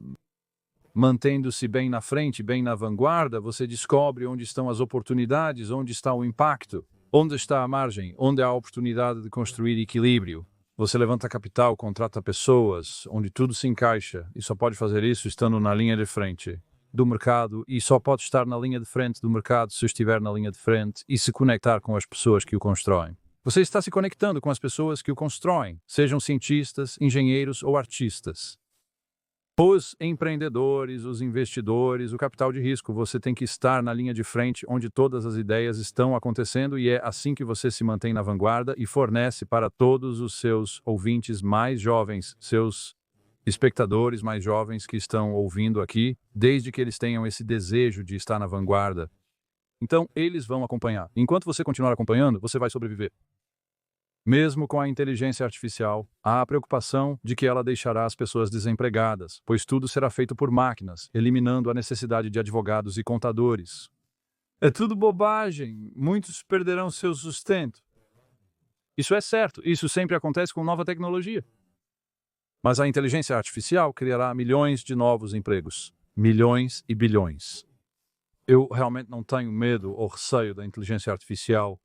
mantendo-se bem na frente, bem na vanguarda, você descobre onde estão as oportunidades, onde está o impacto, onde está a margem, onde há a oportunidade de construir equilíbrio. Você levanta capital, contrata pessoas, onde tudo se encaixa, e só pode fazer isso estando na linha de frente do mercado, e só pode estar na linha de frente do mercado se estiver na linha de frente e se conectar com as pessoas que o constroem. Você está se conectando com as pessoas que o constroem, sejam cientistas, engenheiros ou artistas. Os empreendedores, os investidores, o capital de risco, você tem que estar na linha de frente onde todas as ideias estão acontecendo e é assim que você se mantém na vanguarda e fornece para todos os seus ouvintes mais jovens, seus espectadores mais jovens que estão ouvindo aqui, desde que eles tenham esse desejo de estar na vanguarda. Então, eles vão acompanhar. Enquanto você continuar acompanhando, você vai sobreviver. Mesmo com a inteligência artificial, há a preocupação de que ela deixará as pessoas desempregadas, pois tudo será feito por máquinas, eliminando a necessidade de advogados e contadores. É tudo bobagem. Muitos perderão seu sustento. Isso é certo. Isso sempre acontece com nova tecnologia. Mas a inteligência artificial criará milhões de novos empregos. Milhões e bilhões. Eu realmente não tenho medo ou receio da inteligência artificial.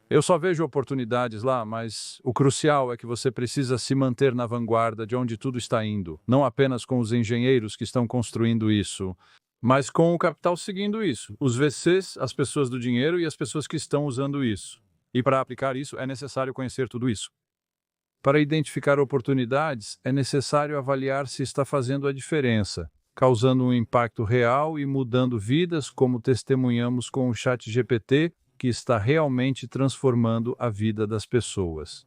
Eu só vejo oportunidades lá, mas o crucial é que você precisa se manter na vanguarda de onde tudo está indo, não apenas com os engenheiros que estão construindo isso, mas com o capital seguindo isso, os VCs, as pessoas do dinheiro e as pessoas que estão usando isso. E para aplicar isso, é necessário conhecer tudo isso. Para identificar oportunidades, é necessário avaliar se está fazendo a diferença, causando um impacto real e mudando vidas, como testemunhamos com o ChatGPT, que está realmente transformando a vida das pessoas.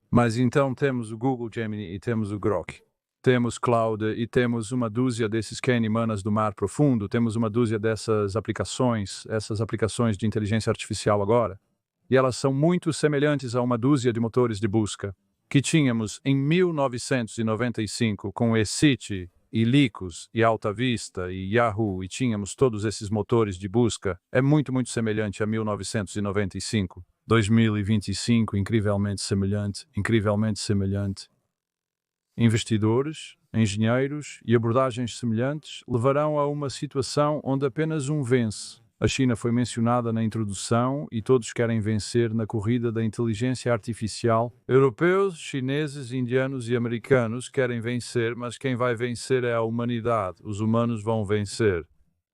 Mas então temos o Google Gemini e temos o Grok. Temos Cloud e temos uma dúzia desses Kahnemans do mar profundo, temos uma dúzia dessas aplicações, essas aplicações de inteligência artificial agora. E elas são muito semelhantes a uma dúzia de motores de busca que tínhamos em 1995 com eCity, e Lycos, e Alta Vista, e Yahoo, e tínhamos todos esses motores de busca, é muito semelhante a 1995. 2025, incrivelmente semelhante, incrivelmente semelhante. Investidores, engenheiros e abordagens semelhantes levarão a uma situação onde apenas um vence. A China foi mencionada na introdução e todos querem vencer na corrida da inteligência artificial. Europeus, chineses, indianos e americanos querem vencer, mas quem vai vencer é a humanidade. Os humanos vão vencer.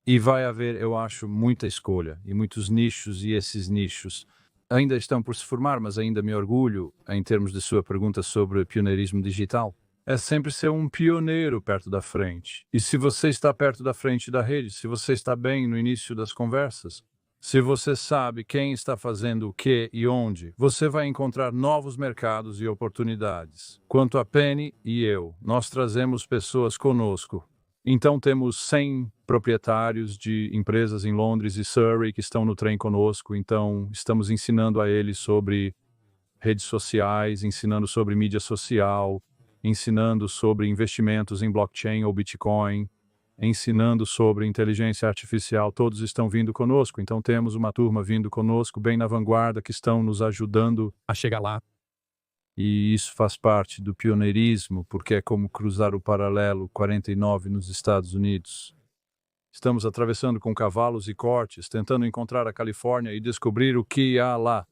E vai haver, eu acho, muita escolha e muitos nichos, e esses nichos ainda estão por se formar, mas ainda me orgulho, em termos de sua pergunta sobre pioneirismo digital. É sempre ser um pioneiro perto da frente. E se você está perto da frente da rede, se você está bem no início das conversas, se você sabe quem está fazendo o que e onde, você vai encontrar novos mercados e oportunidades. Quanto a Penny e eu, nós trazemos pessoas conosco. Então temos 100 proprietários de empresas em Londres e Surrey que estão no trem conosco, então estamos ensinando a eles sobre redes sociais, ensinando sobre mídia social, ensinando sobre investimentos em blockchain ou Bitcoin, ensinando sobre inteligência artificial. Todos estão vindo conosco, então temos uma turma vindo conosco, bem na vanguarda, que estão nos ajudando a chegar lá. E isso faz parte do pioneirismo, porque é como cruzar o paralelo 49 nos Estados Unidos. Estamos atravessando com cavalos e cortes, tentando encontrar a Califórnia e descobrir o que há lá.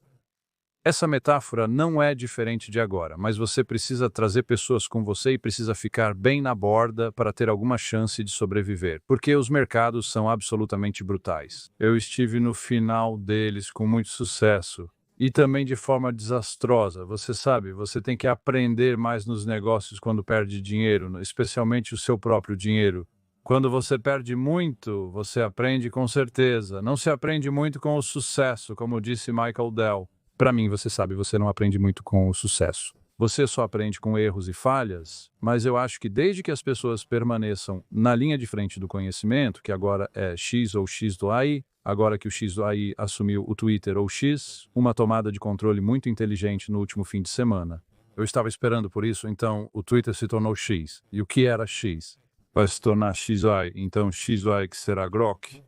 Essa metáfora não é diferente de agora, mas você precisa trazer pessoas com você e precisa ficar bem na borda para ter alguma chance de sobreviver, porque os mercados são absolutamente brutais. Eu estive no final deles com muito sucesso e também de forma desastrosa. Você sabe, você tem que aprender mais nos negócios quando perde dinheiro, especialmente o seu próprio dinheiro. Quando você perde muito, você aprende com certeza. Não se aprende muito com o sucesso, como disse Michael Dell. Para mim, você sabe, você não aprende muito com o sucesso. Você só aprende com erros e falhas, mas eu acho que desde que as pessoas permaneçam na linha de frente do conhecimento, que agora é X ou X do AI, agora que o X do AI assumiu o Twitter ou X, uma tomada de controle muito inteligente no último fim de semana. Eu estava esperando por isso, então o Twitter se tornou X. E o que era X? Vai se tornar XY, então XY que será Grok.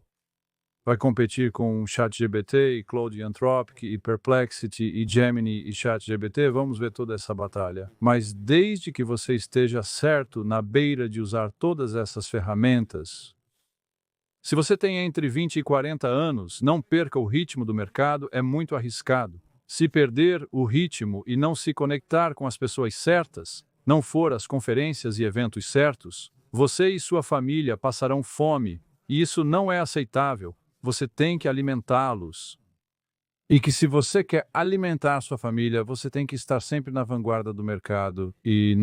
Vai competir com ChatGPT, e Claude Anthropic, e Perplexity, e Gemini, e ChatGPT. Vamos ver toda essa batalha. Mas desde que você esteja certo na beira de usar todas essas ferramentas, se você tem entre 20 e 40 anos, não perca o ritmo do mercado, é muito arriscado. Se perder o ritmo e não se conectar com as pessoas certas, não for às conferências e eventos certos, você e sua família passarão fome, e isso não é aceitável. Você tem que alimentá-los. E que se você quer alimentar sua família, você tem que estar sempre na vanguarda do mercado e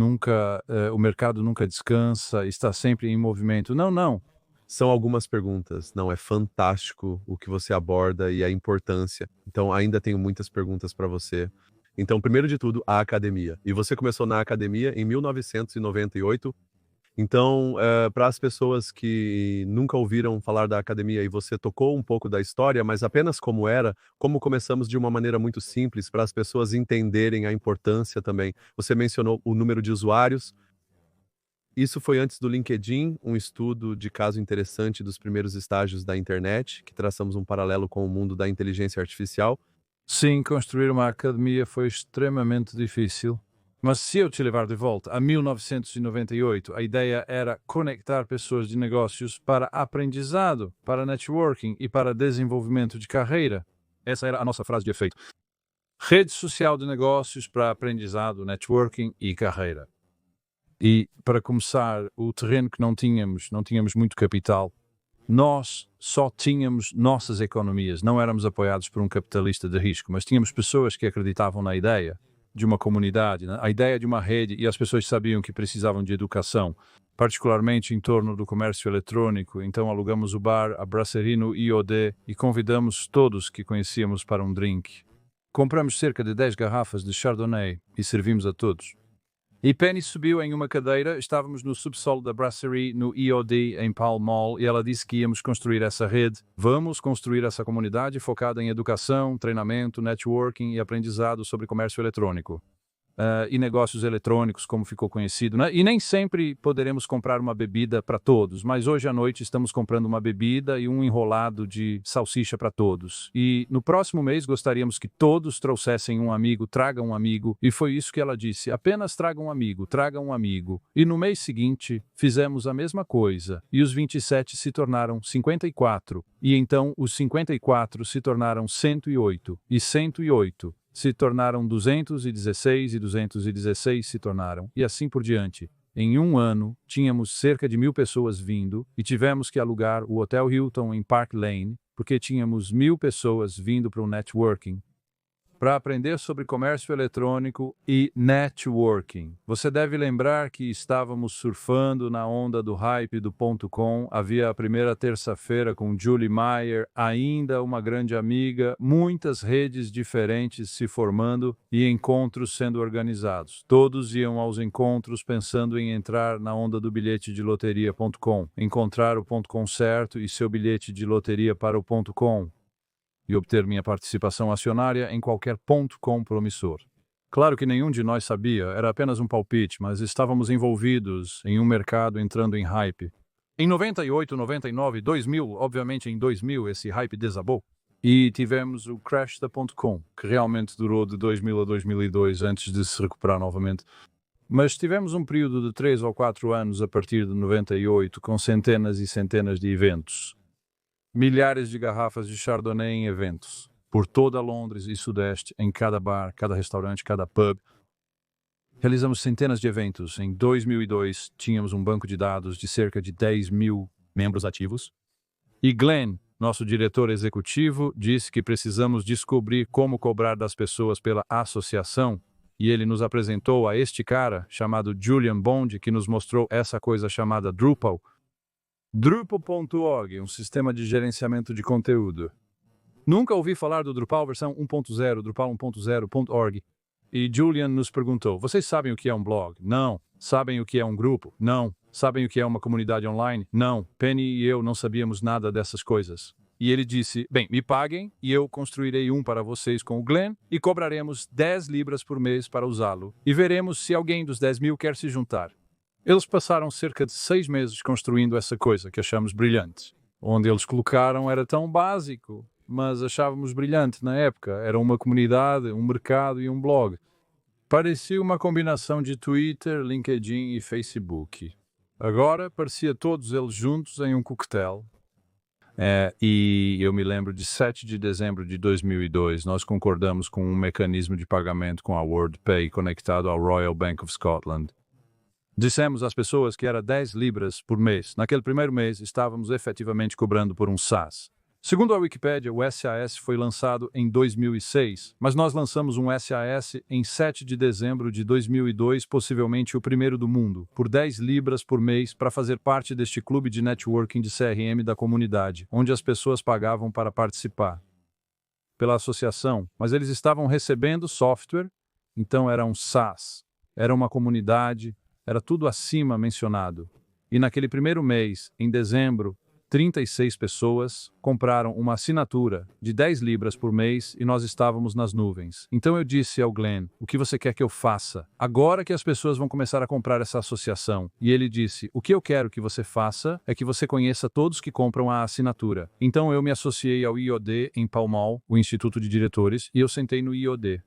o mercado nunca descansa, está sempre em movimento. Não. São algumas perguntas. Não, é fantástico o que você aborda e a importância. Então, ainda tenho muitas perguntas para você. Então, primeiro de tudo, a academia. E você começou na academia em 1998. Então, para as pessoas que nunca ouviram falar da academia e você tocou um pouco da história, mas apenas como era, como começamos de uma maneira muito simples para as pessoas entenderem a importância também. Você mencionou o número de usuários. Isso foi antes do LinkedIn, um estudo de caso interessante dos primeiros estágios da internet, que traçamos um paralelo com o mundo da inteligência artificial. Sim, construir uma academia foi extremamente difícil. Mas se eu te levar de volta a 1998, a ideia era conectar pessoas de negócios para aprendizado, para networking e para desenvolvimento de carreira. Essa era a nossa frase de efeito. Rede social de negócios para aprendizado, networking e carreira. E, para começar, o terreno que não tínhamos muito capital. Nós só tínhamos nossas economias, não éramos apoiados por um capitalista de risco, mas tínhamos pessoas que acreditavam na ideia de uma comunidade, né? A ideia de uma rede, e as pessoas sabiam que precisavam de educação, particularmente em torno do comércio eletrônico. Então alugamos o bar, a Brasserie no IOD e convidamos todos que conhecíamos para um drink. Compramos cerca de 10 garrafas de Chardonnay e servimos a todos. E Penny subiu em uma cadeira, estávamos no subsolo da Brasserie, no IOD, em Pall Mall, e ela disse que íamos construir essa rede. Vamos construir essa comunidade focada em educação, treinamento, networking e aprendizado sobre comércio eletrônico. E negócios eletrônicos, como ficou conhecido, né? E nem sempre poderemos comprar uma bebida para todos, mas hoje à noite estamos comprando uma bebida e um enrolado de salsicha para todos. E no próximo mês gostaríamos que todos trouxessem um amigo, tragam um amigo, e foi isso que ela disse, apenas tragam um amigo, tragam um amigo. E no mês seguinte, fizemos a mesma coisa, e os 27 se tornaram 54, e então os 54 se tornaram 108, e 108 se tornaram 216 e 216 se tornaram, e assim por diante. Em um ano, tínhamos cerca de 1.000 pessoas vindo e tivemos que alugar o Hotel Hilton em Park Lane, porque tínhamos 1.000 pessoas vindo para o networking. Para aprender sobre comércio eletrônico e networking. Você deve lembrar que estávamos surfando na onda do hype do .com. Havia a primeira terça-feira com Julie Meyer, ainda uma grande amiga, muitas redes diferentes se formando e encontros sendo organizados. Todos iam aos encontros pensando em entrar na onda do bilhete de loteria.com, encontrar o .com certo e seu bilhete de loteria para o .com. E obter minha participação acionária em qualquer .com promissor. Claro que nenhum de nós sabia, era apenas um palpite, mas estávamos envolvidos em um mercado entrando em hype. Em 98, 99, 2000, obviamente em 2000 esse hype desabou. E tivemos o crash da .com, que realmente durou de 2000 a 2002 antes de se recuperar novamente. Mas tivemos um período de 3 ou 4 anos a partir de 98 com centenas e centenas de eventos. Milhares de garrafas de Chardonnay em eventos, por toda Londres e Sudeste, em cada bar, cada restaurante, cada pub. Realizamos centenas de eventos. Em 2002, tínhamos um banco de dados de cerca de 10.000 membros ativos. E Glenn, nosso diretor executivo, disse que precisamos descobrir como cobrar das pessoas pela associação. E ele nos apresentou a este cara, chamado Julian Bond, que nos mostrou essa coisa chamada Drupal. Drupal.org, um sistema de gerenciamento de conteúdo. Nunca ouvi falar do Drupal versão 1.0, Drupal 1.0.org. E Julian nos perguntou, vocês sabem o que é um blog? Não. Sabem o que é um grupo? Não. Sabem o que é uma comunidade online? Não. Penny e eu não sabíamos nada dessas coisas. E ele disse, bem, me paguem e eu construirei um para vocês com o Glenn e cobraremos 10 libras por mês para usá-lo. E veremos se alguém dos 10.000 quer se juntar. Eles passaram cerca de 6 meses construindo essa coisa que achamos brilhante. onde eles colocaram era tão básico, mas achávamos brilhante na época. Era uma comunidade, um mercado e um blog. Parecia uma combinação de Twitter, LinkedIn e Facebook. Agora parecia todos eles juntos em um coquetel. E eu me lembro de 7 de dezembro de 2002, nós concordamos com um mecanismo de pagamento com a WorldPay conectado ao Royal Bank of Scotland. Dissemos às pessoas que era 10 libras por mês. Naquele primeiro mês, estávamos efetivamente cobrando por um SaaS. Segundo a Wikipédia, o SaaS foi lançado em 2006, mas nós lançamos um SaaS em 7 de dezembro de 2002, possivelmente o primeiro do mundo, por 10 libras por mês para fazer parte deste clube de networking de CRM da comunidade, onde as pessoas pagavam para participar pela associação, mas eles estavam recebendo software, então era um SaaS, era uma comunidade, era tudo acima mencionado. E naquele primeiro mês, em dezembro, 36 pessoas compraram uma assinatura de 10 libras por mês e nós estávamos nas nuvens. Então eu disse ao Glenn, o que você quer que eu faça? Agora que as pessoas vão começar a comprar essa associação. E ele disse, o que eu quero que você faça é que você conheça todos que compram a assinatura. Então eu me associei ao IOD em Pall Mall, o Instituto de Diretores, e eu sentei no IOD.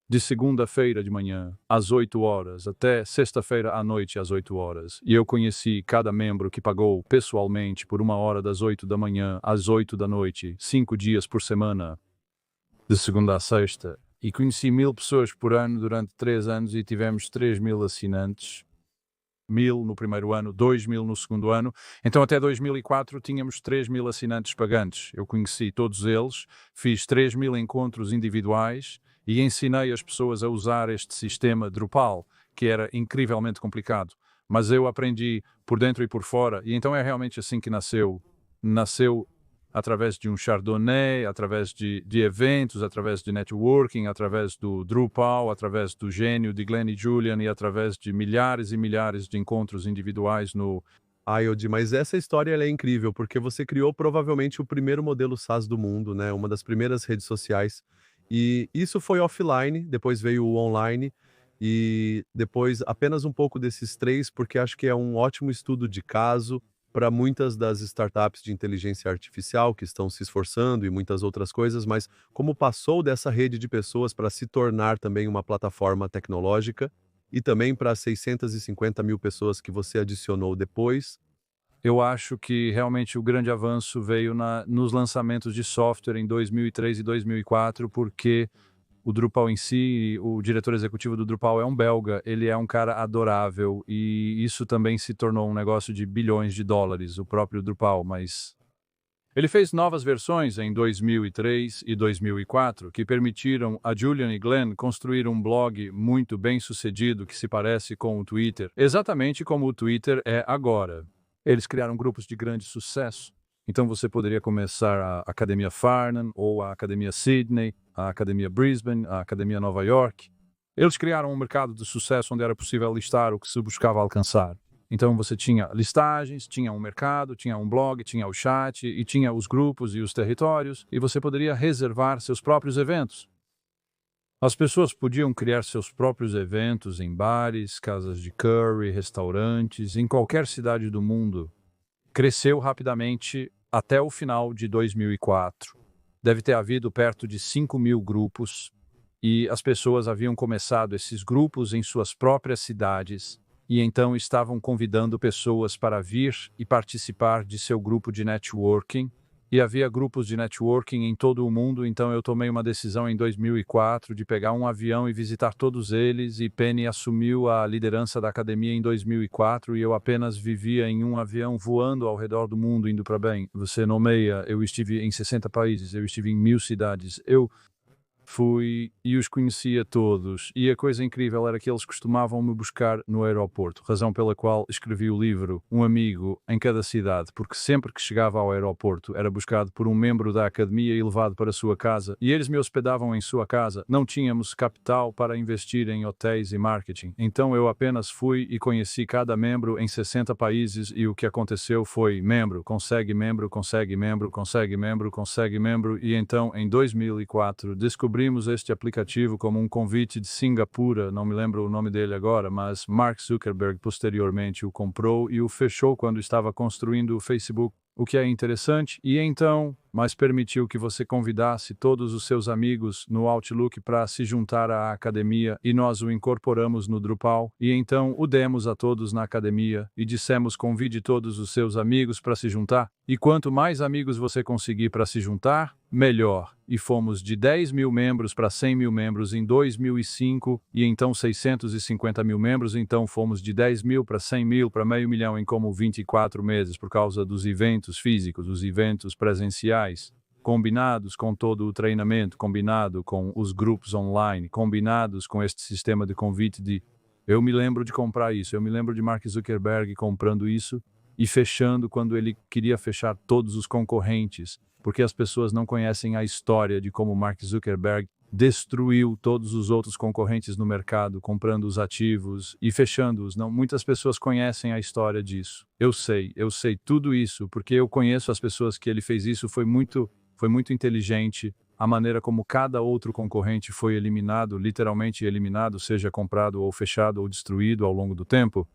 De segunda-feira de manhã, às 8 horas, até sexta-feira à noite, às 8 horas. E eu conheci cada membro que pagou pessoalmente por 1 hora das 8 da manhã às 8 da noite, 5 dias por semana, de segunda a sexta. E conheci 1000 pessoas por ano durante 3 anos e tivemos 3000 assinantes. 1000 no primeiro ano, 2000 no segundo ano. Então até 2004 tínhamos 3000 assinantes pagantes. Eu conheci todos eles, fiz 3000 encontros individuais, e ensinei as pessoas a usar este sistema Drupal, que era incrivelmente complicado. Mas eu aprendi por dentro e por fora, e então é realmente assim que nasceu. Nasceu através de um Chardonnay, através de eventos, através de networking, através do Drupal, através do gênio de Glenn e Julian e através de milhares e milhares de encontros individuais no IOD, mas essa história ela é incrível, porque você criou provavelmente o primeiro modelo SaaS do mundo, né? Uma das primeiras redes sociais. E isso foi offline, depois veio o online, e depois apenas um pouco desses 3, porque acho que é um ótimo estudo de caso para muitas das startups de inteligência artificial que estão se esforçando e muitas outras coisas, mas como passou dessa rede de pessoas para se tornar também uma plataforma tecnológica, e também para 650 mil pessoas que você adicionou depois. Eu acho que realmente o grande avanço veio nos lançamentos de software em 2003 e 2004, porque o Drupal em si, o diretor executivo do Drupal é um belga, ele é um cara adorável e isso também se tornou um negócio de bilhões de dólares, o próprio Drupal, mas ele fez novas versões em 2003 e 2004 que permitiram a Julian e Glenn construir um blog muito bem sucedido que se parece com o Twitter, exatamente como o Twitter é agora. Eles criaram grupos de grande sucesso. Então você poderia começar a Academia Farnham, ou a Academia Sydney, a Academia Brisbane, a Academia Nova York. Eles criaram um mercado de sucesso onde era possível listar o que se buscava alcançar. Então você tinha listagens, tinha um mercado, tinha um blog, tinha o chat, e tinha os grupos e os territórios, e você poderia reservar seus próprios eventos. As pessoas podiam criar seus próprios eventos em bares, casas de curry, restaurantes, em qualquer cidade do mundo. Cresceu rapidamente até o final de 2004. Deve ter havido perto de 5.000 grupos, e as pessoas haviam começado esses grupos em suas próprias cidades, e então estavam convidando pessoas para vir e participar de seu grupo de networking. E havia grupos de networking em todo o mundo, então eu tomei uma decisão em 2004 de pegar um avião e visitar todos eles, e Penny assumiu a liderança da academia em 2004 e eu apenas vivia em um avião voando ao redor do mundo, indo para bem. Você nomeia, eu estive em 60 países, eu estive em 1000 cidades, eu fui e os conhecia todos, e a coisa incrível era que eles costumavam me buscar no aeroporto, razão pela qual escrevi o livro Um Amigo em Cada Cidade, porque sempre que chegava ao aeroporto era buscado por um membro da academia e levado para a sua casa, e eles me hospedavam em sua casa. Não tínhamos capital para investir em hotéis e marketing, então eu apenas fui e conheci cada membro em 60 países, e o que aconteceu foi membro, consegue membro, consegue membro, consegue membro, consegue membro, e então em 2004 descobrimos este aplicativo como um convite de Singapura, não me lembro o nome dele agora, mas Mark Zuckerberg posteriormente o comprou e o fechou quando estava construindo o Facebook. o que é interessante, e então, mas permitiu que você convidasse todos os seus amigos no Outlook para se juntar à academia e nós o incorporamos no Drupal e então o demos a todos na academia e dissemos convide todos os seus amigos para se juntar e quanto mais amigos você conseguir para se juntar, melhor. E fomos de 10 mil membros para 100 mil membros em 2005 e então 650 mil membros, então fomos de 10 mil para 100 mil para meio milhão em como 24 meses por causa dos eventos físicos, os eventos presenciais, combinados com todo o treinamento, combinado com os grupos online, combinados com este sistema de convite de eu me lembro de comprar isso, eu me lembro de Mark Zuckerberg comprando isso e fechando quando ele queria fechar todos os concorrentes, porque as pessoas não conhecem a história de como Mark Zuckerberg destruiu todos os outros concorrentes no mercado, comprando os ativos e fechando-os. Não, muitas pessoas conhecem a história disso. Eu sei tudo isso, porque eu conheço as pessoas que ele fez isso, foi muito inteligente. A maneira como cada outro concorrente foi eliminado, literalmente eliminado, seja comprado ou fechado ou destruído ao longo do tempo.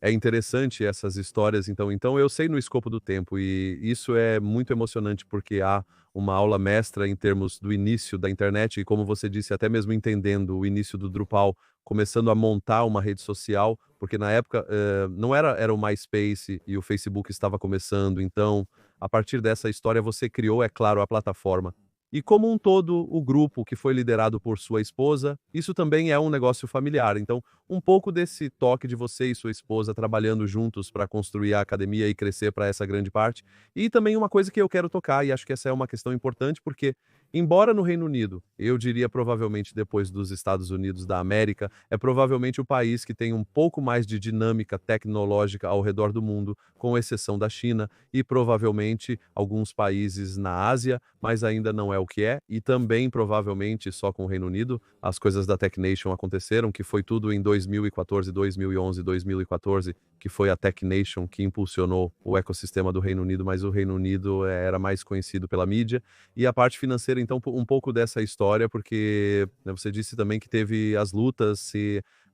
É interessante essas histórias, então eu sei no escopo do tempo e isso é muito emocionante porque há uma aula mestra em termos do início da internet e como você disse, até mesmo entendendo o início do Drupal, começando a montar uma rede social, porque na época não era o MySpace e o Facebook estava começando, então a partir dessa história você criou, é claro, a plataforma. E como um todo, o grupo que foi liderado por sua esposa, isso também é um negócio familiar. Então, um pouco desse toque de você e sua esposa trabalhando juntos para construir a academia e crescer para essa grande parte. E também uma coisa que eu quero tocar, e acho que essa é uma questão importante, porque, embora no Reino Unido, eu diria provavelmente depois dos Estados Unidos da América, é provavelmente o país que tem um pouco mais de dinâmica tecnológica ao redor do mundo, com exceção da China e provavelmente alguns países na Ásia, mas ainda não é o que é, e também provavelmente só com o Reino Unido, as coisas da Tech Nation aconteceram, que foi tudo em 2014, 2011, 2014, que foi a Tech Nation que impulsionou o ecossistema do Reino Unido, mas o Reino Unido era mais conhecido pela mídia, e a parte financeira, então, um pouco dessa história, porque né, você disse também que teve as lutas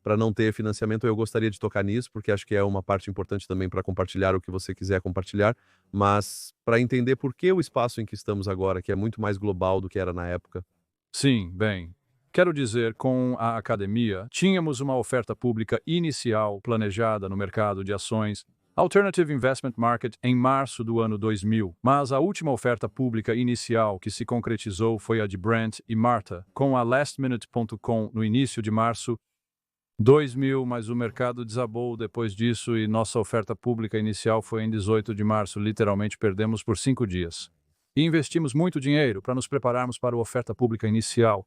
para não ter financiamento, eu gostaria de tocar nisso, porque acho que é uma parte importante também para compartilhar o que você quiser compartilhar, mas para entender por que o espaço em que estamos agora, que é muito mais global do que era na época. Sim, bem. Quero dizer, com a academia, tínhamos uma oferta pública inicial planejada no mercado de ações Alternative Investment Market em março do ano 2000, mas a última oferta pública inicial que se concretizou foi a de Brent e Martha, com a lastminute.com no início de março 2000, mas o mercado desabou depois disso e nossa oferta pública inicial foi em 18 de março, literalmente perdemos por 5 dias. E investimos muito dinheiro para nos prepararmos para a oferta pública inicial.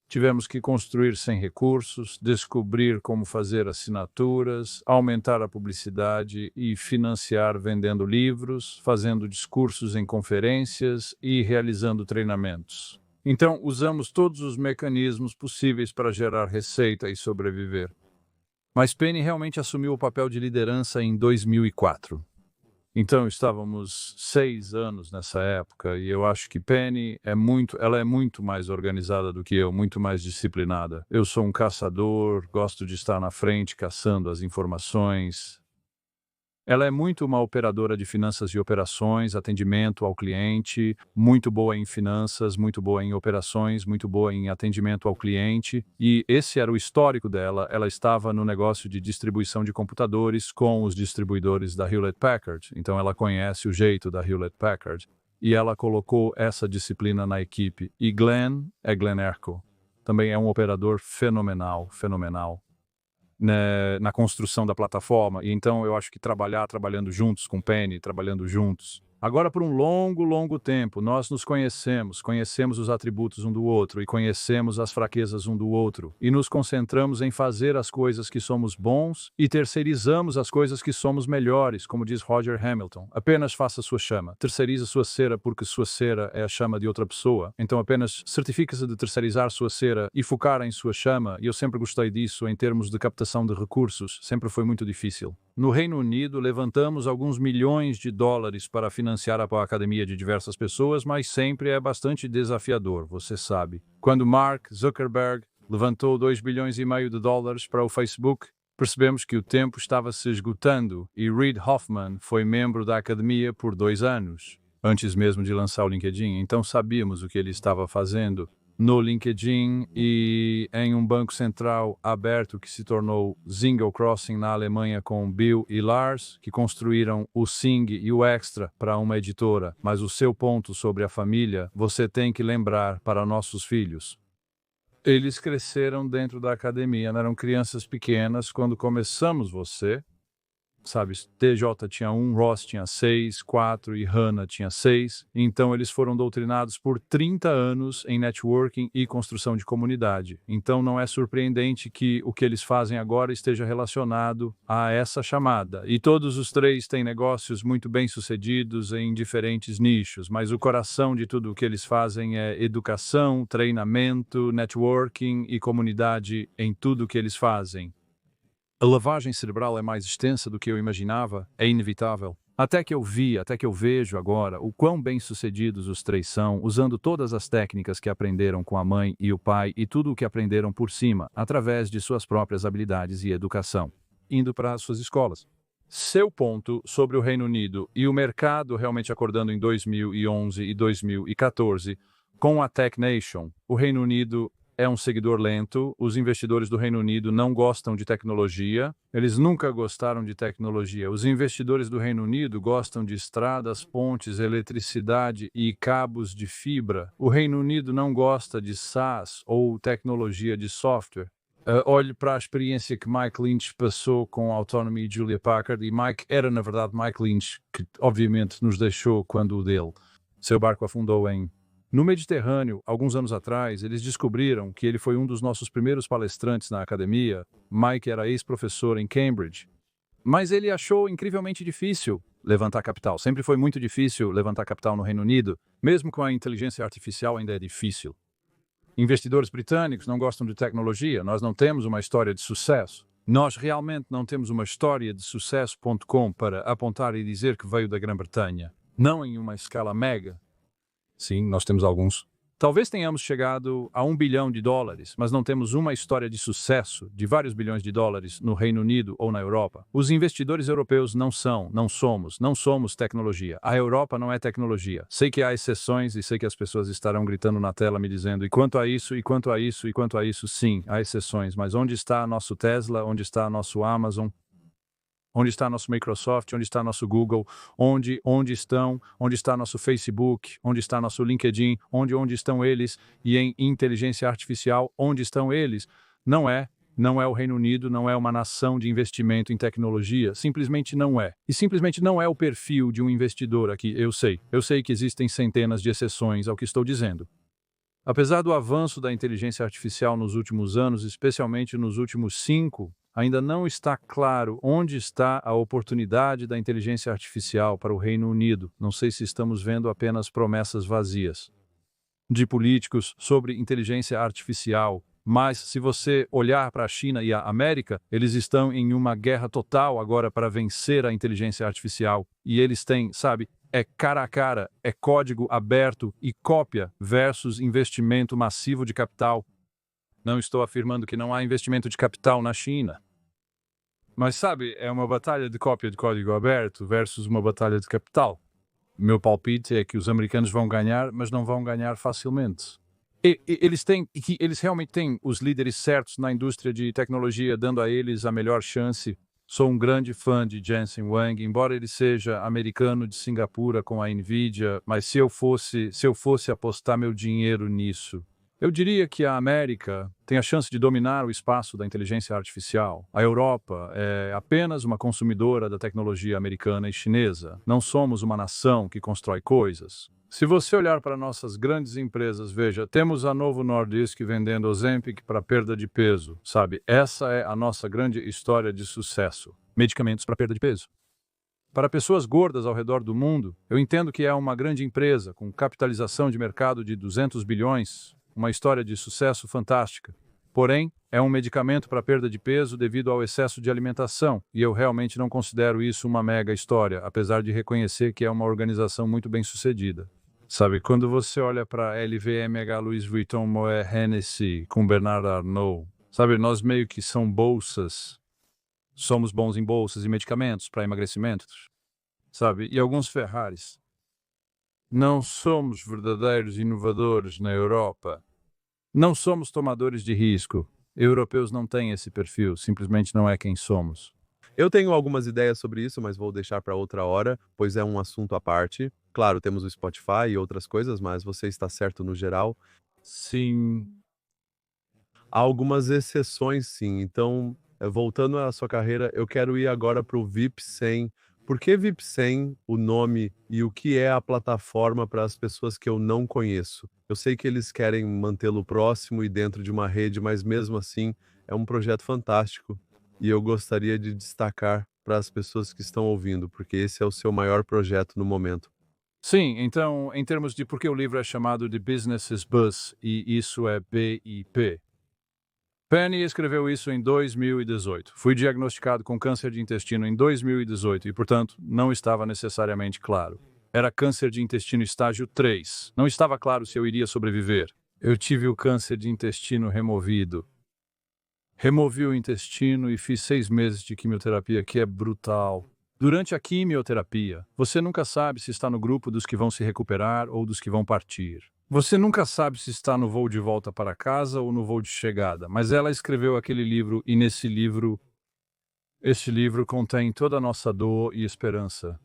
Tivemos que construir sem recursos, descobrir como fazer assinaturas, aumentar a publicidade e financiar vendendo livros, fazendo discursos em conferências e realizando treinamentos. Então, usamos todos os mecanismos possíveis para gerar receita e sobreviver. Mas Penny realmente assumiu o papel de liderança em 2004. Então, estávamos 6 anos nessa época e eu acho que Penny ela é muito mais organizada do que eu, muito mais disciplinada. Eu sou um caçador, gosto de estar na frente caçando as informações. Ela é muito uma operadora de finanças e operações, atendimento ao cliente, muito boa em finanças, muito boa em operações, muito boa em atendimento ao cliente. E esse era o histórico dela. Ela estava no negócio de distribuição de computadores com os distribuidores da Hewlett-Packard. Então ela conhece o jeito da Hewlett-Packard. E ela colocou essa disciplina na equipe. E Glenn Erko. Também é um operador fenomenal. Na construção da plataforma, e então eu acho que trabalhando juntos com Penny, trabalhando juntos. Agora, por um longo tempo, nós nos conhecemos os atributos um do outro e conhecemos as fraquezas um do outro, e nos concentramos em fazer as coisas que somos bons e terceirizamos as coisas que somos melhores, como diz Roger Hamilton. Apenas faça sua chama. Terceirize sua cera porque sua cera é a chama de outra pessoa. Então apenas certifique-se de terceirizar sua cera e focar em sua chama, e eu sempre gostei disso em termos de captação de recursos. Sempre foi muito difícil. No Reino Unido, levantamos alguns milhões de dólares para financiar a academia de diversas pessoas, mas sempre é bastante desafiador, você sabe. Quando Mark Zuckerberg levantou 2,5 bilhões de dólares para o Facebook, Percebemos que o tempo estava se esgotando e Reid Hoffman foi membro da academia por 2 anos, antes mesmo de lançar o LinkedIn. Então sabíamos o que ele estava fazendo no LinkedIn e em um banco central aberto que se tornou Zingle Crossing na Alemanha com Bill e Lars, que construíram o Sing e o Extra para uma editora. Mas o seu ponto sobre a família, você tem que lembrar para nossos filhos. Eles cresceram dentro da academia, eram crianças pequenas quando começamos você. Sabe, TJ tinha 1, Ross tinha 6, 4 e Hannah tinha 6. Então eles foram doutrinados por 30 anos em networking e construção de comunidade. Então não é surpreendente que o que eles fazem agora esteja relacionado a essa chamada. E todos os 3 têm negócios muito bem-sucedidos em diferentes nichos, mas o coração de tudo o que eles fazem é educação, treinamento, networking e comunidade em tudo o que eles fazem. A lavagem cerebral é mais extensa do que eu imaginava, é inevitável. Até que eu vejo agora o quão bem-sucedidos os 3 são, usando todas as técnicas que aprenderam com a mãe e o pai e tudo o que aprenderam por cima, através de suas próprias habilidades e educação, indo para as suas escolas. Seu ponto sobre o Reino Unido e o mercado realmente acordando em 2011 e 2014, com a Tech Nation, o Reino Unido é um seguidor lento, os investidores do Reino Unido não gostam de tecnologia, eles nunca gostaram de tecnologia. Os investidores do Reino Unido gostam de estradas, pontes, eletricidade e cabos de fibra. O Reino Unido não gosta de SaaS ou tecnologia de software. Olhe para a experiência que Mike Lynch passou com a Autonomy e Julia Packard, e Mike era, na verdade, Mike Lynch, que obviamente nos deixou quando o dele. Seu barco afundou no Mediterrâneo, alguns anos atrás, eles descobriram que ele foi um dos nossos primeiros palestrantes na academia. Mike era ex-professor em Cambridge. Mas ele achou incrivelmente difícil levantar capital. Sempre foi muito difícil levantar capital no Reino Unido, mesmo com a inteligência artificial ainda é difícil. Investidores britânicos não gostam de tecnologia, nós não temos uma história de sucesso. Nós realmente não temos uma história de sucesso.com para apontar e dizer que veio da Grã-Bretanha. Não em uma escala mega. Sim, nós temos alguns. Talvez tenhamos chegado a $1 bilhão, mas não temos uma história de sucesso de vários bilhões de dólares no Reino Unido ou na Europa. Os investidores europeus não somos tecnologia. A Europa não é tecnologia. Sei que há exceções e sei que as pessoas estarão gritando na tela me dizendo e quanto a isso, sim, há exceções. Mas onde está nosso Tesla? Onde está nosso Amazon? Onde está nosso Microsoft? Onde está nosso Google? Onde está nosso Facebook? Onde está nosso LinkedIn? Onde estão eles? E em inteligência artificial, onde estão eles? Não é o Reino Unido, não é uma nação de investimento em tecnologia, simplesmente não é. E simplesmente não é o perfil de um investidor aqui, eu sei que existem centenas de exceções ao que estou dizendo. Apesar do avanço da inteligência artificial nos últimos anos, especialmente nos últimos 5, ainda não está claro onde está a oportunidade da inteligência artificial para o Reino Unido. Não sei se estamos vendo apenas promessas vazias de políticos sobre inteligência artificial, mas se você olhar para a China e a América, eles estão em uma guerra total agora para vencer a inteligência artificial. E eles têm, é cara a cara, é código aberto e cópia versus investimento massivo de capital. Não estou afirmando que não há investimento de capital na China. Mas é uma batalha de cópia de código aberto versus uma batalha de capital. Meu palpite é que os americanos vão ganhar, mas não vão ganhar facilmente. Eles realmente têm os líderes certos na indústria de tecnologia, dando a eles a melhor chance. Sou um grande fã de Jensen Huang, embora ele seja americano de Singapura com a Nvidia, mas se eu fosse apostar meu dinheiro nisso, eu diria que a América tem a chance de dominar o espaço da inteligência artificial. A Europa é apenas uma consumidora da tecnologia americana e chinesa. Não somos uma nação que constrói coisas. Se você olhar para nossas grandes empresas, veja, temos a Novo Nordisk vendendo Ozempic para perda de peso, Essa é a nossa grande história de sucesso. Medicamentos para perda de peso. Para pessoas gordas ao redor do mundo, eu entendo que é uma grande empresa com capitalização de mercado de 200 bilhões, uma história de sucesso fantástica. Porém, é um medicamento para perda de peso devido ao excesso de alimentação, e eu realmente não considero isso uma mega história, apesar de reconhecer que é uma organização muito bem-sucedida. Quando você olha para LVMH, Louis Vuitton, Moet Hennessy, com Bernard Arnault, nós meio que são bolsas Somos bons em bolsas e medicamentos para emagrecimento, sabe? E alguns Ferraris. Não somos verdadeiros inovadores na Europa. Não somos tomadores de risco. Europeus não têm esse perfil, simplesmente não é quem somos. Eu tenho algumas ideias sobre isso, mas vou deixar para outra hora, pois é um assunto à parte. Claro, temos o Spotify e outras coisas, mas você está certo no geral. Sim, Há algumas exceções, sim. Então, voltando à sua carreira, eu quero ir agora para o VIP 100. Por que VIP 100, o nome e o que é a plataforma para as pessoas que eu não conheço? Eu sei que eles querem mantê-lo próximo e dentro de uma rede, mas mesmo assim é um projeto fantástico e eu gostaria de destacar para as pessoas que estão ouvindo, porque esse é o seu maior projeto no momento. sim, então, em termos de por que o livro é chamado de Business is Buzz e isso é BIP. Penny escreveu isso em 2018. Fui diagnosticado com câncer de intestino em 2018 e, portanto, não estava necessariamente claro. Era câncer de intestino estágio 3. Não estava claro se eu iria sobreviver. Eu tive o câncer de intestino removido. Removi o intestino e fiz 6 meses de quimioterapia, que é brutal. Durante a quimioterapia, você nunca sabe se está no grupo dos que vão se recuperar ou dos que vão partir. Você nunca sabe se está no voo de volta para casa ou no voo de chegada, mas ela escreveu aquele livro e esse livro contém toda a nossa dor e esperança.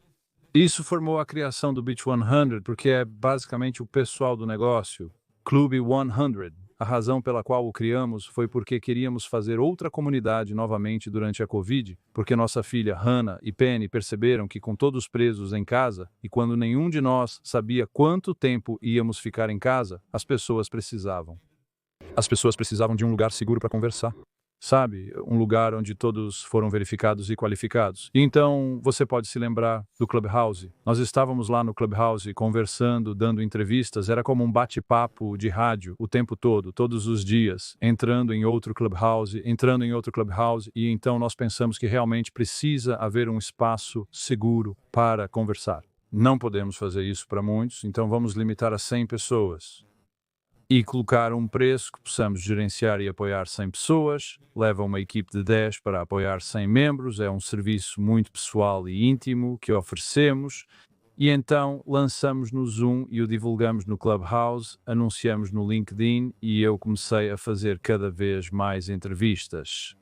Isso formou a criação do Beach 100, porque é basicamente o pessoal do negócio, Clube 100. A razão pela qual o criamos foi porque queríamos fazer outra comunidade novamente durante a Covid, porque nossa filha Hannah e Penny perceberam que com todos presos em casa, e quando nenhum de nós sabia quanto tempo íamos ficar em casa, as pessoas precisavam. As pessoas precisavam de um lugar seguro para conversar. Sabe, um lugar onde todos foram verificados e qualificados. E então, você pode se lembrar do Clubhouse. Nós estávamos lá no Clubhouse conversando, dando entrevistas, era como um bate-papo de rádio o tempo todo, todos os dias, entrando em outro Clubhouse, e então nós pensamos que realmente precisa haver um espaço seguro para conversar. Não podemos fazer isso para muitos, então vamos limitar a 100 pessoas. E colocar um preço que possamos gerenciar e apoiar 100 pessoas, leva uma equipe de 10 para apoiar 100 membros, é um serviço muito pessoal e íntimo que oferecemos, e então lançamos no Zoom e o divulgamos no Clubhouse, anunciamos no LinkedIn e eu comecei a fazer cada vez mais entrevistas.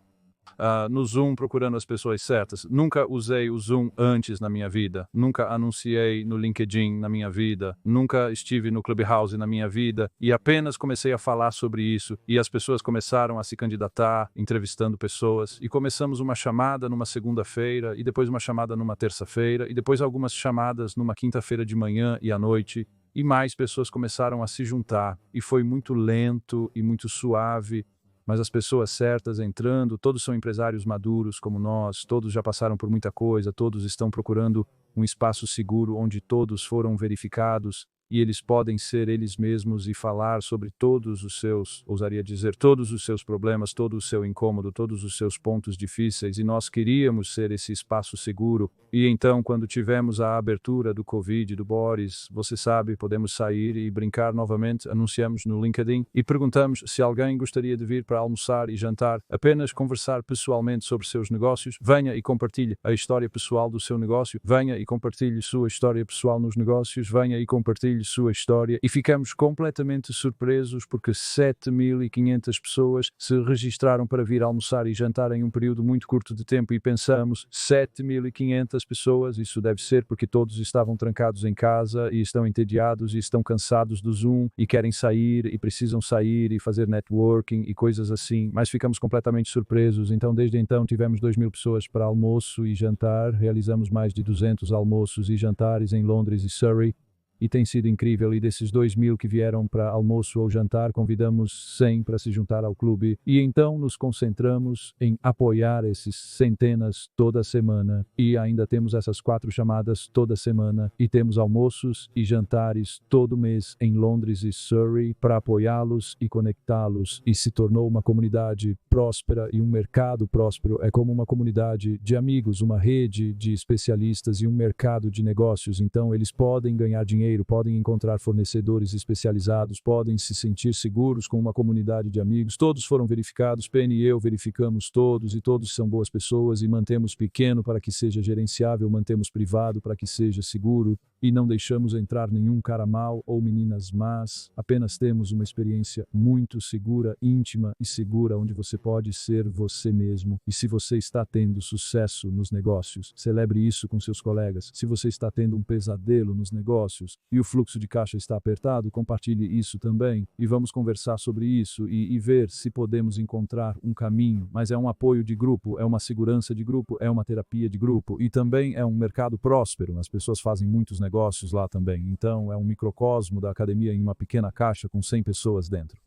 No Zoom procurando as pessoas certas. Nunca usei o Zoom antes na minha vida. Nunca anunciei no LinkedIn na minha vida. Nunca estive no Clubhouse na minha vida. E apenas comecei a falar sobre isso. E as pessoas começaram a se candidatar, entrevistando pessoas. E começamos uma chamada numa segunda-feira, e depois uma chamada numa terça-feira, e depois algumas chamadas numa quinta-feira de manhã e à noite. E mais pessoas começaram a se juntar. E foi muito lento e muito suave. Mas as pessoas certas entrando, todos são empresários maduros como nós, todos já passaram por muita coisa, todos estão procurando um espaço seguro onde todos foram verificados e eles podem ser eles mesmos e falar sobre todos os seus, ousaria dizer, todos os seus problemas, todo o seu incômodo, todos os seus pontos difíceis, e nós queríamos ser esse espaço seguro. E então, quando tivemos a abertura do Covid, do Boris, você sabe, podemos sair e brincar novamente, anunciamos no LinkedIn e perguntamos se alguém gostaria de vir para almoçar e jantar, apenas conversar pessoalmente sobre seus negócios. Venha e compartilhe a história pessoal do seu negócio, venha e compartilhe sua história pessoal nos negócios, venha e compartilhe sua história, e ficamos completamente surpresos porque 7.500 pessoas se registraram para vir almoçar e jantar em um período muito curto de tempo e pensamos, 7.500 pessoas, isso deve ser porque todos estavam trancados em casa e estão entediados e estão cansados do Zoom e querem sair e precisam sair e fazer networking e coisas assim, mas ficamos completamente surpresos. Então desde então tivemos 2.000 pessoas para almoço e jantar, realizamos mais de 200 almoços e jantares em Londres e Surrey. E tem sido incrível, e desses 2.000 que vieram para almoço ou jantar, convidamos 100 para se juntar ao clube, e então nos concentramos em apoiar esses centenas toda semana, e ainda temos essas 4 chamadas toda semana, e temos almoços e jantares todo mês em Londres e Surrey para apoiá-los e conectá-los, e se tornou uma comunidade próspera e um mercado próspero. É como uma comunidade de amigos, uma rede de especialistas e um mercado de negócios, então eles podem ganhar dinheiro dinheiro, podem encontrar fornecedores especializados, podem se sentir seguros com uma comunidade de amigos. Todos foram verificados, Penny e eu verificamos todos e todos são boas pessoas e mantemos pequeno para que seja gerenciável, mantemos privado para que seja seguro e não deixamos entrar nenhum cara mau ou meninas más. Apenas temos uma experiência muito segura, íntima e segura onde você pode ser você mesmo. E se você está tendo sucesso nos negócios, celebre isso com seus colegas. Se você está tendo um pesadelo nos negócios e o fluxo de caixa está apertado, compartilhe isso também e vamos conversar sobre isso e ver se podemos encontrar um caminho. Mas é um apoio de grupo, é uma segurança de grupo, é uma terapia de grupo e também é um mercado próspero. As pessoas fazem muitos negócios lá também. Então é um microcosmo da academia em uma pequena caixa com 100 pessoas dentro.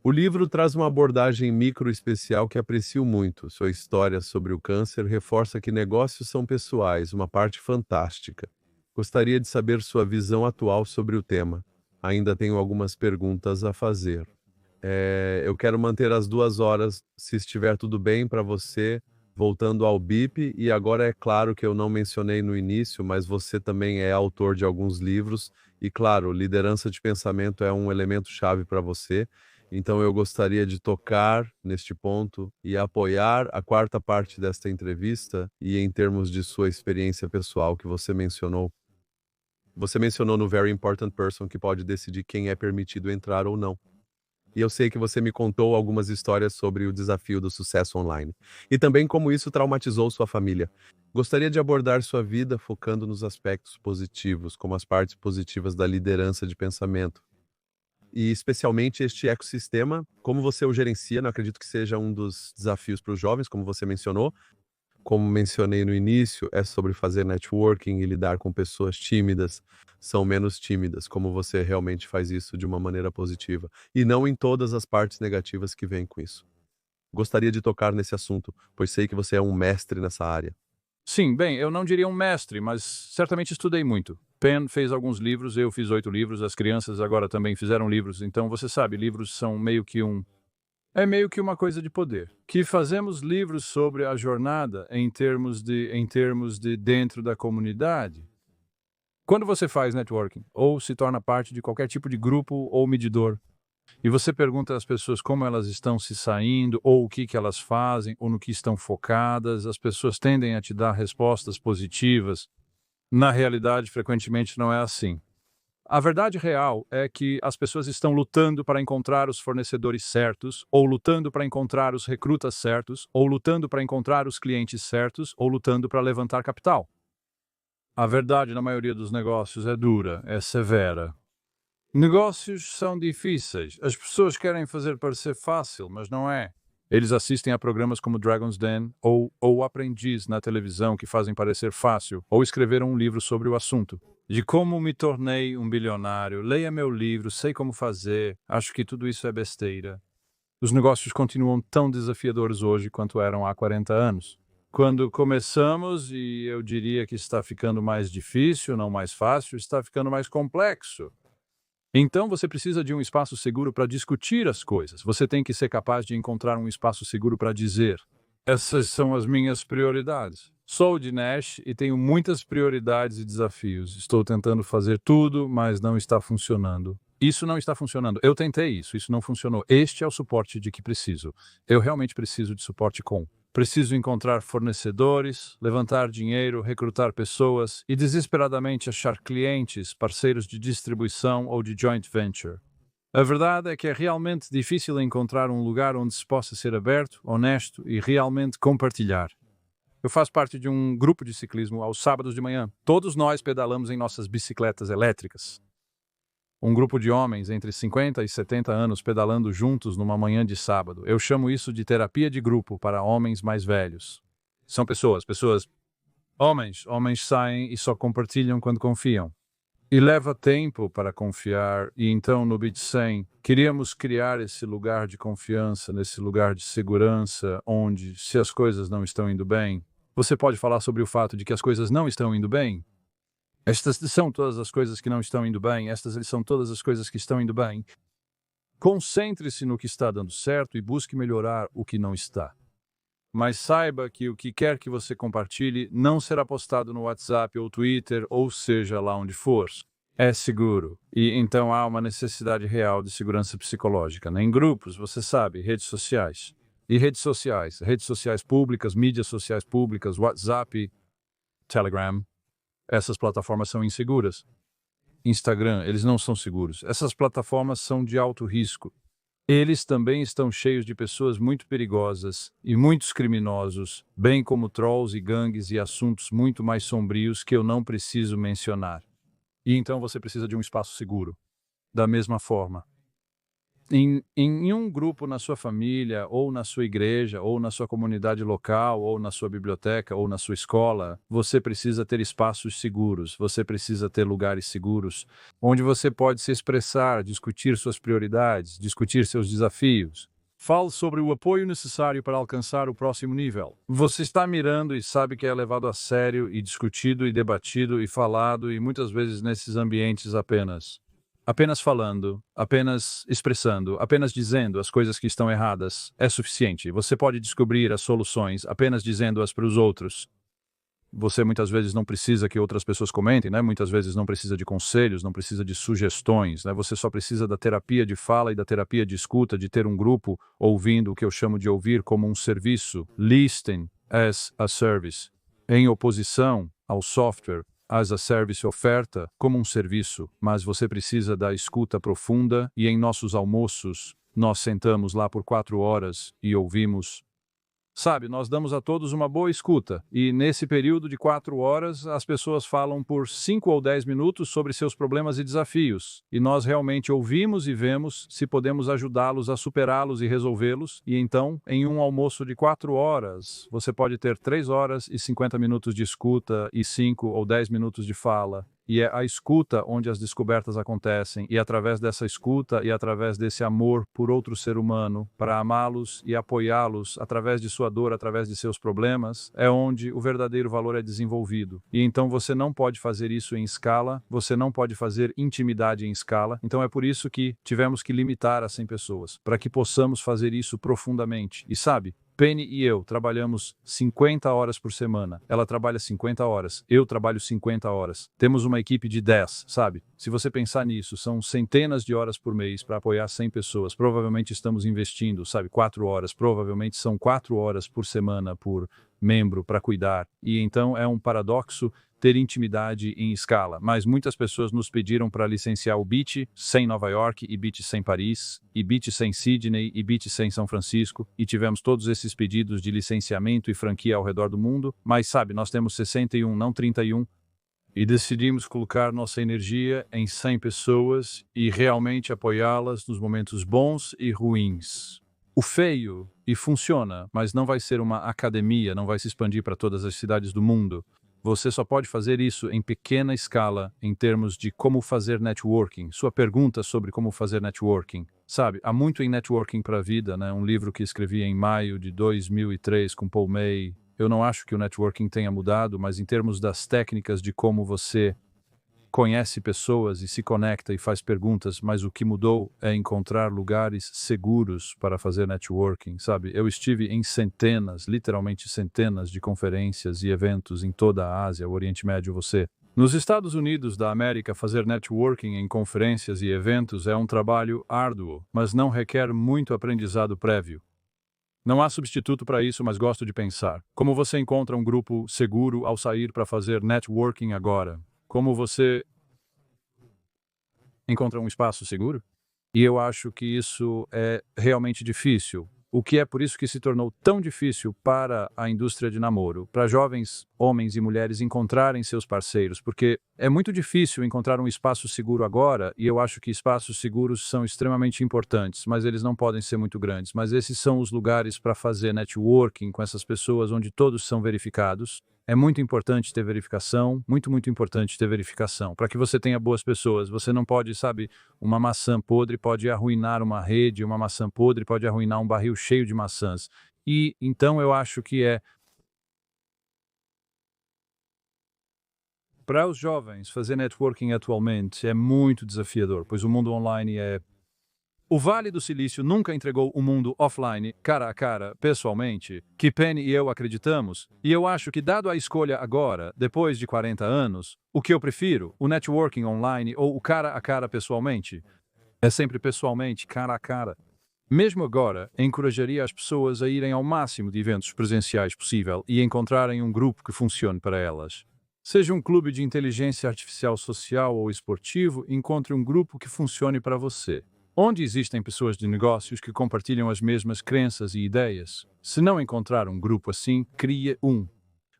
O livro traz uma abordagem micro especial que aprecio muito. Sua história sobre o câncer reforça que negócios são pessoais, uma parte fantástica. Gostaria de saber sua visão atual sobre o tema. Ainda tenho algumas perguntas a fazer. Eu quero manter as 2 horas, se estiver tudo bem para você, voltando ao BIP. E agora é claro que eu não mencionei no início, mas você também é autor de alguns livros. E claro, liderança de pensamento é um elemento chave para você. Então eu gostaria de tocar neste ponto e apoiar a 4ª parte desta entrevista e em termos de sua experiência pessoal que você mencionou. Você mencionou no Very Important Person que pode decidir quem é permitido entrar ou não. E eu sei que você me contou algumas histórias sobre o desafio do sucesso online e também como isso traumatizou sua família. Gostaria de abordar sua vida focando nos aspectos positivos, como as partes positivas da liderança de pensamento. E especialmente este ecossistema, como você o gerencia, não acredito que seja um dos desafios para os jovens, como você mencionou. Como mencionei no início, é sobre fazer networking e lidar com pessoas tímidas, são menos tímidas, como você realmente faz isso de uma maneira positiva, e não em todas as partes negativas que vêm com isso. Gostaria de tocar nesse assunto, pois sei que você é um mestre nessa área. Sim, bem, eu não diria um mestre, mas certamente estudei muito. Penn fez alguns livros, eu fiz 8 livros, as crianças agora também fizeram livros, então você sabe, livros são meio que uma coisa de poder. Que fazemos livros sobre a jornada em termos de dentro da comunidade. Quando você faz networking, ou se torna parte de qualquer tipo de grupo ou medidor, e você pergunta às pessoas como elas estão se saindo, ou o que elas fazem, ou no que estão focadas, as pessoas tendem a te dar respostas positivas. Na realidade, frequentemente não é assim. A verdade real é que as pessoas estão lutando para encontrar os fornecedores certos, ou lutando para encontrar os recrutas certos, ou lutando para encontrar os clientes certos, ou lutando para levantar capital. A verdade na maioria dos negócios é dura, é severa. Negócios são difíceis. As pessoas querem fazer parecer fácil, mas não é. Eles assistem a programas como Dragon's Den ou O Aprendiz na televisão que fazem parecer fácil, ou escreveram um livro sobre o assunto. De como me tornei um bilionário, leia meu livro, sei como fazer, acho que tudo isso é besteira. Os negócios continuam tão desafiadores hoje quanto eram há 40 anos. Quando começamos, e eu diria que está ficando mais difícil, não mais fácil, está ficando mais complexo. Então você precisa de um espaço seguro para discutir as coisas. Você tem que ser capaz de encontrar um espaço seguro para dizer: essas são as minhas prioridades. Sou de Nash e tenho muitas prioridades e desafios. Estou tentando fazer tudo, mas não está funcionando. Isso não está funcionando. Eu tentei isso, isso não funcionou. Este é o suporte de que preciso. Eu realmente preciso de suporte com. Preciso encontrar fornecedores, levantar dinheiro, recrutar pessoas e desesperadamente achar clientes, parceiros de distribuição ou de joint venture. A verdade é que é realmente difícil encontrar um lugar onde se possa ser aberto, honesto e realmente compartilhar. Eu faço parte de um grupo de ciclismo aos sábados de manhã. Todos nós pedalamos em nossas bicicletas elétricas. Um grupo de homens entre 50 e 70 anos pedalando juntos numa manhã de sábado. Eu chamo isso de terapia de grupo para homens mais velhos. São homens saem e só compartilham quando confiam. E leva tempo para confiar, e então no Beat 100, queríamos criar esse lugar de confiança, nesse lugar de segurança, onde, se as coisas não estão indo bem, você pode falar sobre o fato de que as coisas não estão indo bem. Estas são todas as coisas que não estão indo bem, estas são todas as coisas que estão indo bem. Concentre-se no que está dando certo e busque melhorar o que não está. Mas saiba que o que quer que você compartilhe não será postado no WhatsApp ou Twitter, ou seja lá onde for. é seguro. E então há uma necessidade real de segurança psicológica, né? Em grupos, você sabe, redes sociais. E redes sociais públicas, mídias sociais públicas, WhatsApp, Telegram, essas plataformas são inseguras. Instagram, eles não são seguros. Essas plataformas são de alto risco. Eles também estão cheios de pessoas muito perigosas e muitos criminosos, bem como trolls e gangues e assuntos muito mais sombrios que eu não preciso mencionar. E então você precisa de um espaço seguro. Da mesma forma, em um grupo na sua família, ou na sua igreja, ou na sua comunidade local, ou na sua biblioteca, ou na sua escola, você precisa ter espaços seguros, você precisa ter lugares seguros, onde você pode se expressar, discutir suas prioridades, discutir seus desafios. Fale sobre o apoio necessário para alcançar o próximo nível. Você está mirando e sabe que é levado a sério e discutido e debatido e falado e muitas vezes nesses ambientes apenas falando, apenas expressando, apenas dizendo as coisas que estão erradas é suficiente. Você pode descobrir as soluções apenas dizendo-as para os outros. Você muitas vezes não precisa que outras pessoas comentem, né? Muitas vezes não precisa de conselhos, não precisa de sugestões, né? Você só precisa da terapia de fala e da terapia de escuta, de ter um grupo ouvindo o que eu chamo de ouvir como um serviço, listening as a service, em oposição ao software as a service oferta como um serviço, mas você precisa da escuta profunda e em nossos almoços, nós sentamos lá por 4 horas e ouvimos. Sabe, nós damos a todos uma boa escuta, e nesse período de 4 horas, as pessoas falam por 5 ou 10 minutos sobre seus problemas e desafios, e nós realmente ouvimos e vemos se podemos ajudá-los a superá-los e resolvê-los, e então, em um almoço de 4 horas, você pode ter 3 horas e 50 minutos de escuta e 5 ou 10 minutos de fala. E é a escuta onde as descobertas acontecem, e através dessa escuta e através desse amor por outro ser humano, para amá-los e apoiá-los através de sua dor, através de seus problemas, é onde o verdadeiro valor é desenvolvido. E então você não pode fazer isso em escala, você não pode fazer intimidade em escala, então é por isso que tivemos que limitar a 100 pessoas, para que possamos fazer isso profundamente. E sabe, Penny e eu trabalhamos 50 horas por semana. Ela trabalha 50 horas. Eu trabalho 50 horas. Temos uma equipe de 10, sabe? Se você pensar nisso, são centenas de horas por mês para apoiar 100 pessoas. Provavelmente estamos investindo, sabe, 4 horas. Provavelmente são 4 horas por semana por membro para cuidar. E então é um paradoxo ter intimidade em escala, mas muitas pessoas nos pediram para licenciar o Beat sem Nova York, e Beat sem Paris, e Beat sem Sydney, e Beat sem São Francisco, e tivemos todos esses pedidos de licenciamento e franquia ao redor do mundo, mas sabe, nós temos 61, não 31, e decidimos colocar nossa energia em 100 pessoas e realmente apoiá-las nos momentos bons e ruins. O feio, e funciona, mas não vai ser uma academia, não vai se expandir para todas as cidades do mundo. Você só pode fazer isso em pequena escala, em termos de como fazer networking. Sua pergunta sobre como fazer networking. Sabe, há muito em Networking para a Vida, né? Um livro que escrevi em maio de 2003 com Paul May. Eu não acho que o networking tenha mudado, mas em termos das técnicas de como você conhece pessoas e se conecta e faz perguntas, mas o que mudou é encontrar lugares seguros para fazer networking, sabe? Eu estive em centenas, literalmente centenas de conferências e eventos em toda a Ásia, o Oriente Médio, você. Nos Estados Unidos da América, fazer networking em conferências e eventos é um trabalho árduo, mas não requer muito aprendizado prévio. Não há substituto para isso, mas gosto de pensar. Como você encontra um grupo seguro ao sair para fazer networking agora? Como você encontra um espaço seguro? E eu acho que isso é realmente difícil. O que é por isso que se tornou tão difícil para a indústria de namoro, para jovens homens e mulheres encontrarem seus parceiros, porque é muito difícil encontrar um espaço seguro agora, e eu acho que espaços seguros são extremamente importantes, mas eles não podem ser muito grandes. Mas esses são os lugares para fazer networking com essas pessoas onde todos são verificados. É muito importante ter verificação, muito importante ter verificação. Para que você tenha boas pessoas, você não pode, sabe, uma maçã podre pode arruinar uma rede, uma maçã podre pode arruinar um barril cheio de maçãs. E então eu acho que para os jovens fazer networking atualmente é muito desafiador, pois o mundo online é O Vale do Silício nunca entregou o mundo offline, cara a cara, pessoalmente, que Penny e eu acreditamos, e eu acho que, dado a escolha agora, depois de 40 anos, o que eu prefiro, o networking online ou o cara a cara pessoalmente? É sempre pessoalmente, cara a cara. Mesmo agora, encorajaria as pessoas a irem ao máximo de eventos presenciais possível e encontrarem um grupo que funcione para elas. Seja um clube de inteligência artificial social ou esportivo, encontre um grupo que funcione para você. Onde existem pessoas de negócios que compartilham as mesmas crenças e ideias. Se não encontrar um grupo assim, crie um.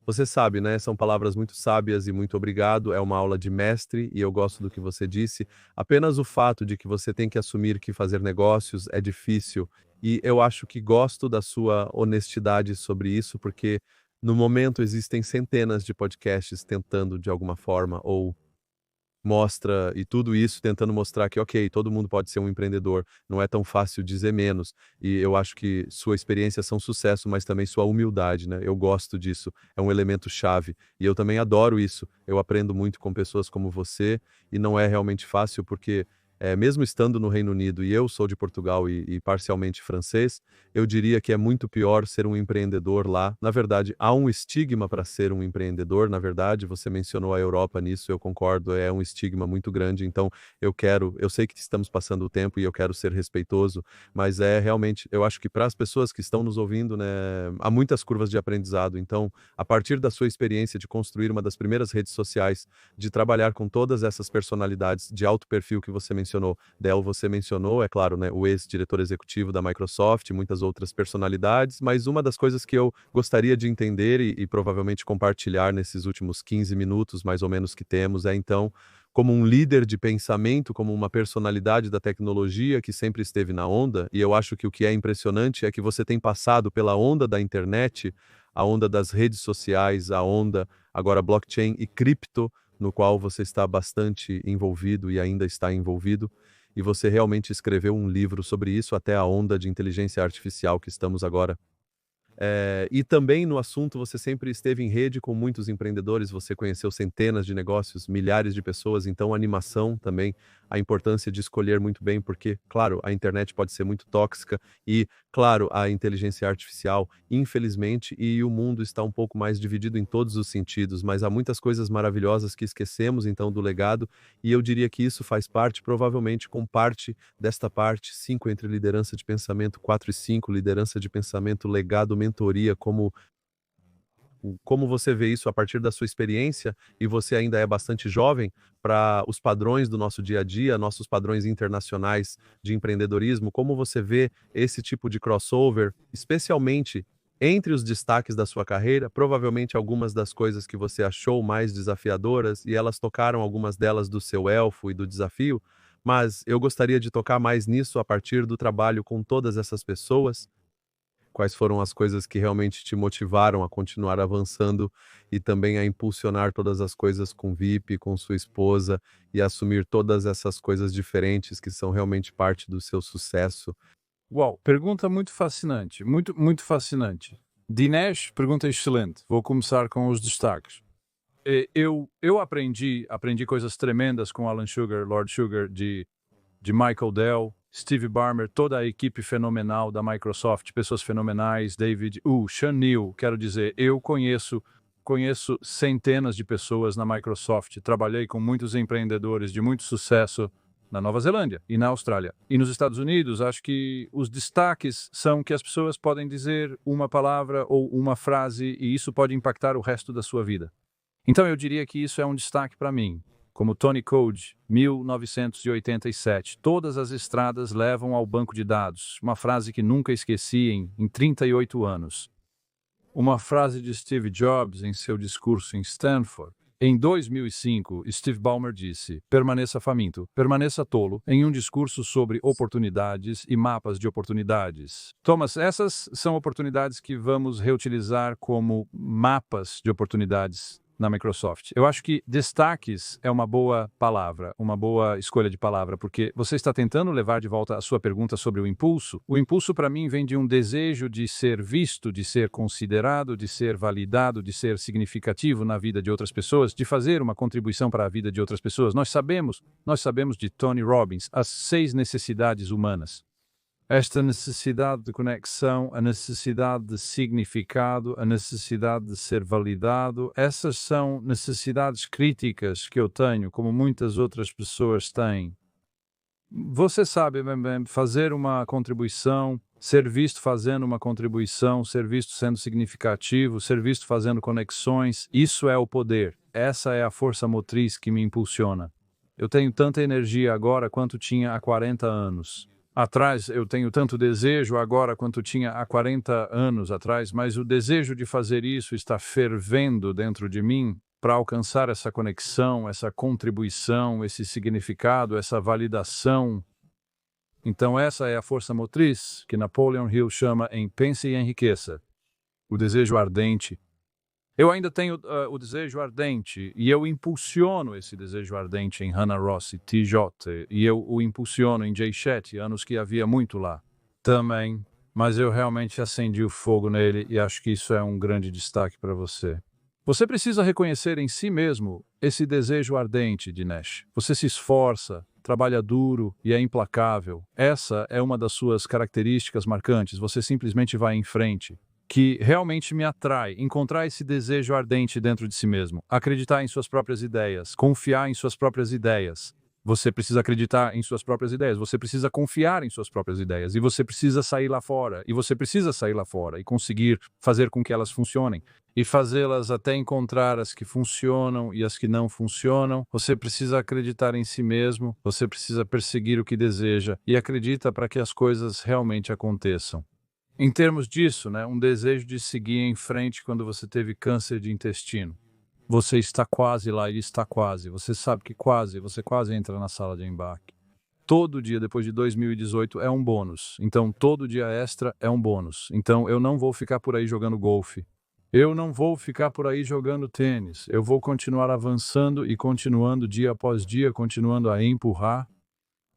Você sabe, né? São palavras muito sábias e muito obrigado. É uma aula de mestre e eu gosto do que você disse. Apenas o fato de que você tem que assumir que fazer negócios é difícil. E eu acho que gosto da sua honestidade sobre isso, porque no momento existem centenas de podcasts tentando de alguma forma ou mostra e tudo isso tentando mostrar que, ok, todo mundo pode ser um empreendedor, não é tão fácil dizer menos. E eu acho que sua experiência são sucesso, mas também sua humildade, né? Eu gosto disso, é um elemento chave. E eu também adoro isso. Eu aprendo muito com pessoas como você e não é realmente fácil porque mesmo estando no Reino Unido e eu sou de Portugal e parcialmente francês, eu diria que é muito pior ser um empreendedor lá. Na verdade, há um estigma para ser um empreendedor, na verdade, você mencionou a Europa nisso, eu concordo, é um estigma muito grande, então eu sei que estamos passando o tempo e eu quero ser respeitoso, mas é realmente, eu acho que para as pessoas que estão nos ouvindo, né, há muitas curvas de aprendizado, então, a partir da sua experiência de construir uma das primeiras redes sociais, de trabalhar com todas essas personalidades de alto perfil que você mencionou, Dell você mencionou, é claro, né, o ex-diretor executivo da Microsoft, muitas outras personalidades, mas uma das coisas que eu gostaria de entender e provavelmente compartilhar nesses últimos 15 minutos, mais ou menos, que temos, é então, como um líder de pensamento, como uma personalidade da tecnologia que sempre esteve na onda, e eu acho que o que é impressionante é que você tem passado pela onda da internet, a onda das redes sociais, a onda agora blockchain e cripto, no qual você está bastante envolvido e ainda está envolvido, e você realmente escreveu um livro sobre isso, até a onda de inteligência artificial que estamos agora. E também no assunto você sempre esteve em rede com muitos empreendedores, você conheceu centenas de negócios, milhares de pessoas, então animação também, a importância de escolher muito bem, porque, claro, a internet pode ser muito tóxica e, claro, a inteligência artificial, infelizmente, e o mundo está um pouco mais dividido em todos os sentidos, mas há muitas coisas maravilhosas que esquecemos, então, do legado, e eu diria que isso faz parte, provavelmente, com parte desta parte, 5 entre liderança de pensamento, 4 e 5, liderança de pensamento, legado, mentoria, como você vê isso a partir da sua experiência, e você ainda é bastante jovem, para os padrões do nosso dia a dia, nossos padrões internacionais de empreendedorismo, como você vê esse tipo de crossover, especialmente entre os destaques da sua carreira, provavelmente algumas das coisas que você achou mais desafiadoras, e elas tocaram algumas delas do seu elfo e do desafio, mas eu gostaria de tocar mais nisso a partir do trabalho com todas essas pessoas. Quais foram as coisas que realmente te motivaram a continuar avançando e também a impulsionar todas as coisas com VIP, com sua esposa e assumir todas essas coisas diferentes que são realmente parte do seu sucesso? Uau, pergunta muito fascinante, muito fascinante. Dinesh, pergunta excelente. Vou começar com os destaques. Eu aprendi coisas tremendas com Alan Sugar, Lord Sugar, de Michael Dell, Steve Ballmer, toda a equipe fenomenal da Microsoft, pessoas fenomenais, David, Sean Neal, quero dizer, eu conheço centenas de pessoas na Microsoft, trabalhei com muitos empreendedores de muito sucesso na Nova Zelândia e na Austrália. E nos Estados Unidos, acho que os destaques são que as pessoas podem dizer uma palavra ou uma frase e isso pode impactar o resto da sua vida. Então eu diria que isso é um destaque para mim. Como Tony Code, 1987, todas as estradas levam ao banco de dados. Uma frase que nunca esqueci em 38 anos. Uma frase de Steve Jobs em seu discurso em Stanford. Em 2005, Steve Ballmer disse: permaneça faminto, permaneça tolo, em um discurso sobre oportunidades e mapas de oportunidades. Thomas, essas são oportunidades que vamos reutilizar como mapas de oportunidades. na Microsoft. Eu acho que destaques é uma boa palavra, uma boa escolha de palavra, porque você está tentando levar de volta a sua pergunta sobre o impulso. O impulso, para mim, vem de um desejo de ser visto, de ser considerado, de ser validado, de ser significativo na vida de outras pessoas, de fazer uma contribuição para a vida de outras pessoas. Nós sabemos de Tony Robbins as 6 necessidades humanas. Esta necessidade de conexão, a necessidade de significado, a necessidade de ser validado, essas são necessidades críticas que eu tenho, como muitas outras pessoas têm. Você sabe, fazer uma contribuição, ser visto fazendo uma contribuição, ser visto sendo significativo, ser visto fazendo conexões, isso é o poder. Essa é a força motriz que me impulsiona. Eu tenho tanta energia agora quanto tinha há 40 anos. Atrás, eu tenho tanto desejo agora quanto tinha há 40 anos atrás, mas o desejo de fazer isso está fervendo dentro de mim para alcançar essa conexão, essa contribuição, esse significado, essa validação. Então essa é a força motriz que Napoleon Hill chama em Pense e Enriqueça, o desejo ardente. Eu ainda tenho o desejo ardente e eu impulsiono esse desejo ardente em Hannah Rossi, TJ, e eu o impulsiono em Jay Shetty, anos que havia muito lá também, mas eu realmente acendi o fogo nele e acho que isso é um grande destaque para você. Você precisa reconhecer em si mesmo esse desejo ardente, Dinesh. Você se esforça, trabalha duro e é implacável. Essa é uma das suas características marcantes, você simplesmente vai em frente. Que realmente me atrai, encontrar esse desejo ardente dentro de si mesmo, acreditar em suas próprias ideias, confiar em suas próprias ideias. Você precisa acreditar em suas próprias ideias, você precisa confiar em suas próprias ideias, e você precisa sair lá fora, e você precisa sair lá fora e conseguir fazer com que elas funcionem, e fazê-las até encontrar as que funcionam e as que não funcionam. Você precisa acreditar em si mesmo, você precisa perseguir o que deseja, e acredita para que as coisas realmente aconteçam. Em termos disso, um desejo de seguir em frente quando você teve câncer de intestino. Você está quase lá, ele está quase. Você sabe que você quase entra na sala de embarque. Todo dia depois de 2018 é um bônus. Então, todo dia extra é um bônus. Então, eu não vou ficar por aí jogando golfe. Eu não vou ficar por aí jogando tênis. Eu vou continuar avançando e continuando dia após dia, continuando a empurrar.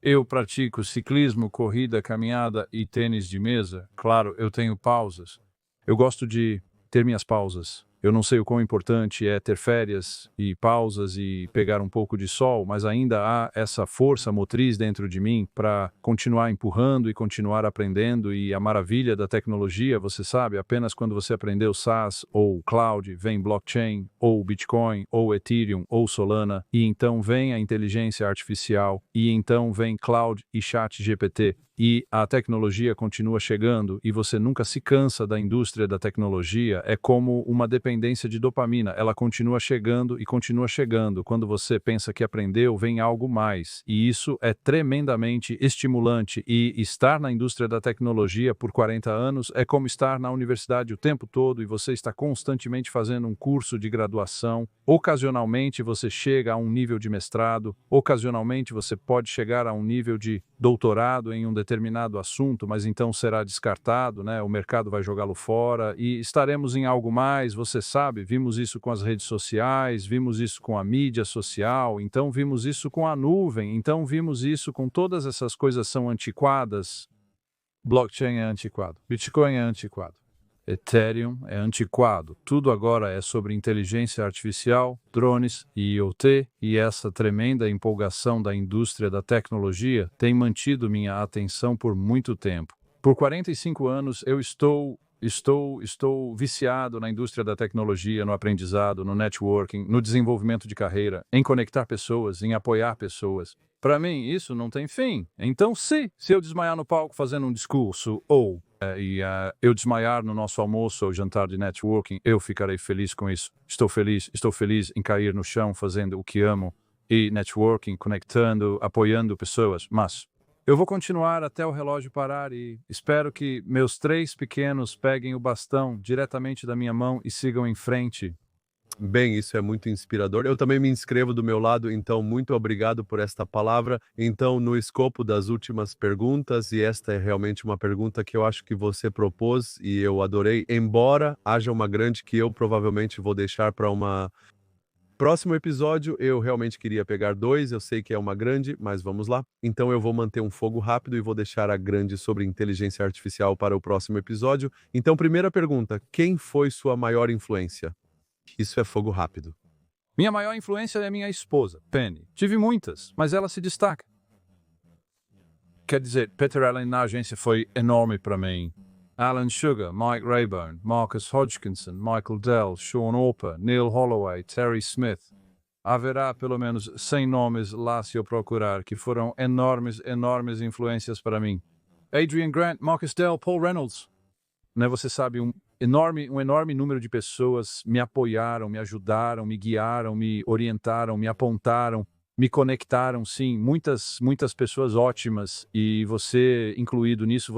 Eu pratico ciclismo, corrida, caminhada e tênis de mesa. Claro, eu tenho pausas. Eu gosto de ter minhas pausas. Eu não sei o quão importante é ter férias e pausas e pegar um pouco de sol, mas ainda há essa força motriz dentro de mim para continuar empurrando e continuar aprendendo. E a maravilha da tecnologia, você sabe, apenas quando você aprendeu SaaS ou Cloud, vem blockchain, ou Bitcoin, ou Ethereum, ou Solana, e então vem a inteligência artificial, e então vem Cloud e ChatGPT. E a tecnologia continua chegando e você nunca se cansa da indústria da tecnologia. É como uma dependência de dopamina. Ela continua chegando e continua chegando. Quando você pensa que aprendeu, vem algo mais. E isso é tremendamente estimulante. E estar na indústria da tecnologia por 40 anos é como estar na universidade o tempo todo e você está constantemente fazendo um curso de graduação. Ocasionalmente você chega a um nível de mestrado. Ocasionalmente você pode chegar a um nível de doutorado em um determinado assunto, mas então será descartado, o mercado vai jogá-lo fora e estaremos em algo mais, você sabe, vimos isso com as redes sociais, vimos isso com a mídia social, então vimos isso com a nuvem, então vimos isso com todas essas coisas são antiquadas. Blockchain é antiquado, Bitcoin é antiquado. Ethereum é antiquado. Tudo agora é sobre inteligência artificial, drones e IoT, e essa tremenda empolgação da indústria da tecnologia tem mantido minha atenção por muito tempo. Por 45 anos eu estou viciado na indústria da tecnologia, no aprendizado, no networking, no desenvolvimento de carreira, em conectar pessoas, em apoiar pessoas. Para mim, isso não tem fim. Então, se eu desmaiar no palco fazendo um discurso ou eu desmaiar no nosso almoço ou jantar de networking, eu ficarei feliz com isso. Estou feliz em cair no chão fazendo o que amo e networking, conectando, apoiando pessoas, mas eu vou continuar até o relógio parar e espero que meus 3 pequenos peguem o bastão diretamente da minha mão e sigam em frente. Bem, isso é muito inspirador. Eu também me inscrevo do meu lado, então muito obrigado por esta palavra. Então, no escopo das últimas perguntas, e esta é realmente uma pergunta que eu acho que você propôs e eu adorei, embora haja uma grande que eu provavelmente vou deixar para uma Próximo episódio, eu realmente queria pegar 2, eu sei que é uma grande, mas vamos lá. Então eu vou manter um fogo rápido e vou deixar a grande sobre inteligência artificial para o próximo episódio. Então, primeira pergunta: quem foi sua maior influência? Isso é fogo rápido. Minha maior influência é minha esposa, Penny. Tive muitas, mas ela se destaca. Quer dizer, Peter Allen na agência foi enorme para mim. Alan Sugar, Mike Rayburn, Marcus Hodgkinson, Michael Dell, Sean Orper, Neil Holloway, Terry Smith. Haverá pelo menos 100 nomes lá se eu procurar que foram enormes influências para mim. Adrian Grant, Marcus Dell, Paul Reynolds. Né, você sabe, um enorme número de pessoas me apoiaram, me ajudaram, me guiaram, me orientaram, me apontaram, me conectaram, sim, muitas pessoas ótimas e você incluído nisso,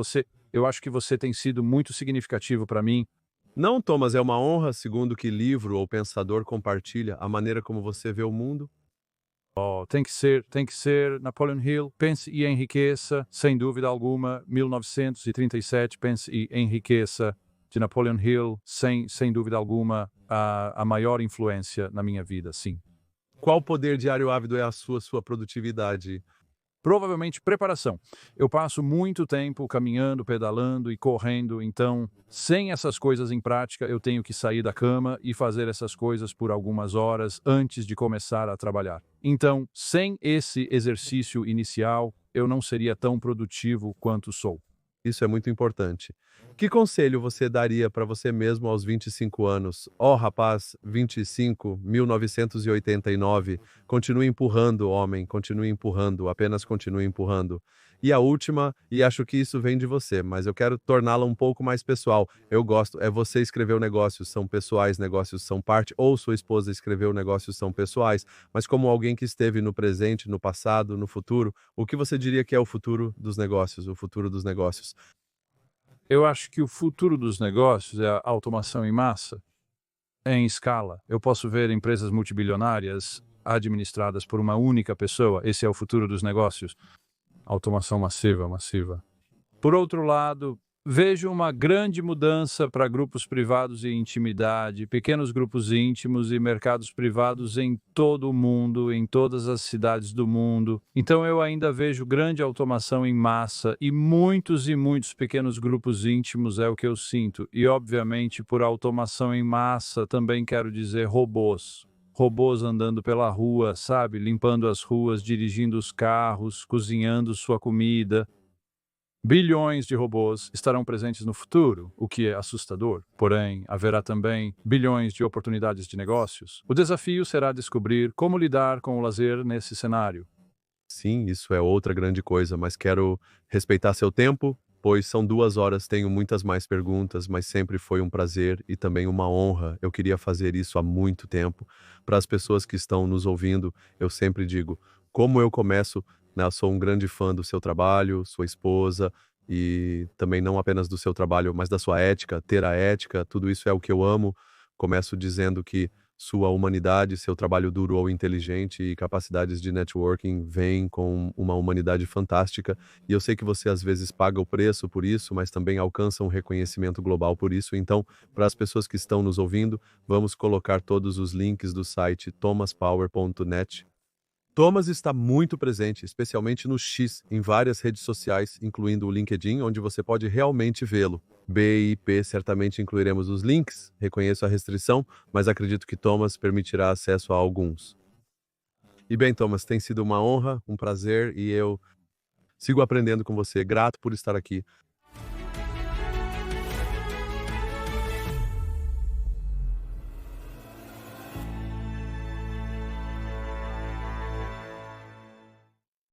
eu acho que você tem sido muito significativo para mim. Não, Thomas, é uma honra, segundo que livro ou pensador compartilha a maneira como você vê o mundo. Tem que ser Napoleon Hill, Pense e Enriqueça, sem dúvida alguma, 1937, Pense e Enriqueça, de Napoleon Hill, sem dúvida alguma, a maior influência na minha vida, sim. Qual poder diário ávido é a sua produtividade? Provavelmente preparação. Eu passo muito tempo caminhando, pedalando e correndo, então, sem essas coisas em prática, eu tenho que sair da cama e fazer essas coisas por algumas horas antes de começar a trabalhar. Então, sem esse exercício inicial, eu não seria tão produtivo quanto sou. Isso é muito importante. Que conselho você daria para você mesmo aos 25 anos? Ó, rapaz, 25, 1989. Continue empurrando, homem, continue empurrando, apenas continue empurrando. E a última, e acho que isso vem de você, mas eu quero torná-la um pouco mais pessoal. Eu gosto, é você escreveu negócios são pessoais, negócios são parte, ou sua esposa escreveu negócios são pessoais, mas como alguém que esteve no presente, no passado, no futuro, o que você diria que é o futuro dos negócios, o futuro dos negócios? Eu acho que o futuro dos negócios é a automação em massa, em escala. Eu posso ver empresas multibilionárias administradas por uma única pessoa. Esse é o futuro dos negócios. Automação massiva. Por outro lado, vejo uma grande mudança para grupos privados e intimidade, pequenos grupos íntimos e mercados privados em todo o mundo, em todas as cidades do mundo. Então eu ainda vejo grande automação em massa e muitos pequenos grupos íntimos é o que eu sinto. E obviamente por automação em massa também quero dizer robôs. Robôs andando pela rua, sabe? Limpando as ruas, dirigindo os carros, cozinhando sua comida. Bilhões de robôs estarão presentes no futuro, o que é assustador. Porém, haverá também bilhões de oportunidades de negócios. O desafio será descobrir como lidar com o lazer nesse cenário. Sim, isso é outra grande coisa, mas quero respeitar seu tempo, pois são 2 horas, tenho muitas mais perguntas, mas sempre foi um prazer e também uma honra. Eu queria fazer isso há muito tempo. Para as pessoas que estão nos ouvindo, eu sempre digo, como eu começo, né, eu sou um grande fã do seu trabalho, sua esposa, e também não apenas do seu trabalho, mas da sua ética, ter a ética, tudo isso é o que eu amo. Começo dizendo que sua humanidade, seu trabalho duro ou inteligente e capacidades de networking vêm com uma humanidade fantástica. E eu sei que você às vezes paga o preço por isso, mas também alcança um reconhecimento global por isso. Então, para as pessoas que estão nos ouvindo, vamos colocar todos os links do site thomaspower.net. Thomas está muito presente, especialmente no X, em várias redes sociais, incluindo o LinkedIn, onde você pode realmente vê-lo. B e P certamente incluiremos os links, reconheço a restrição, mas acredito que Thomas permitirá acesso a alguns. E bem, Thomas, tem sido uma honra, um prazer e eu sigo aprendendo com você. Grato por estar aqui.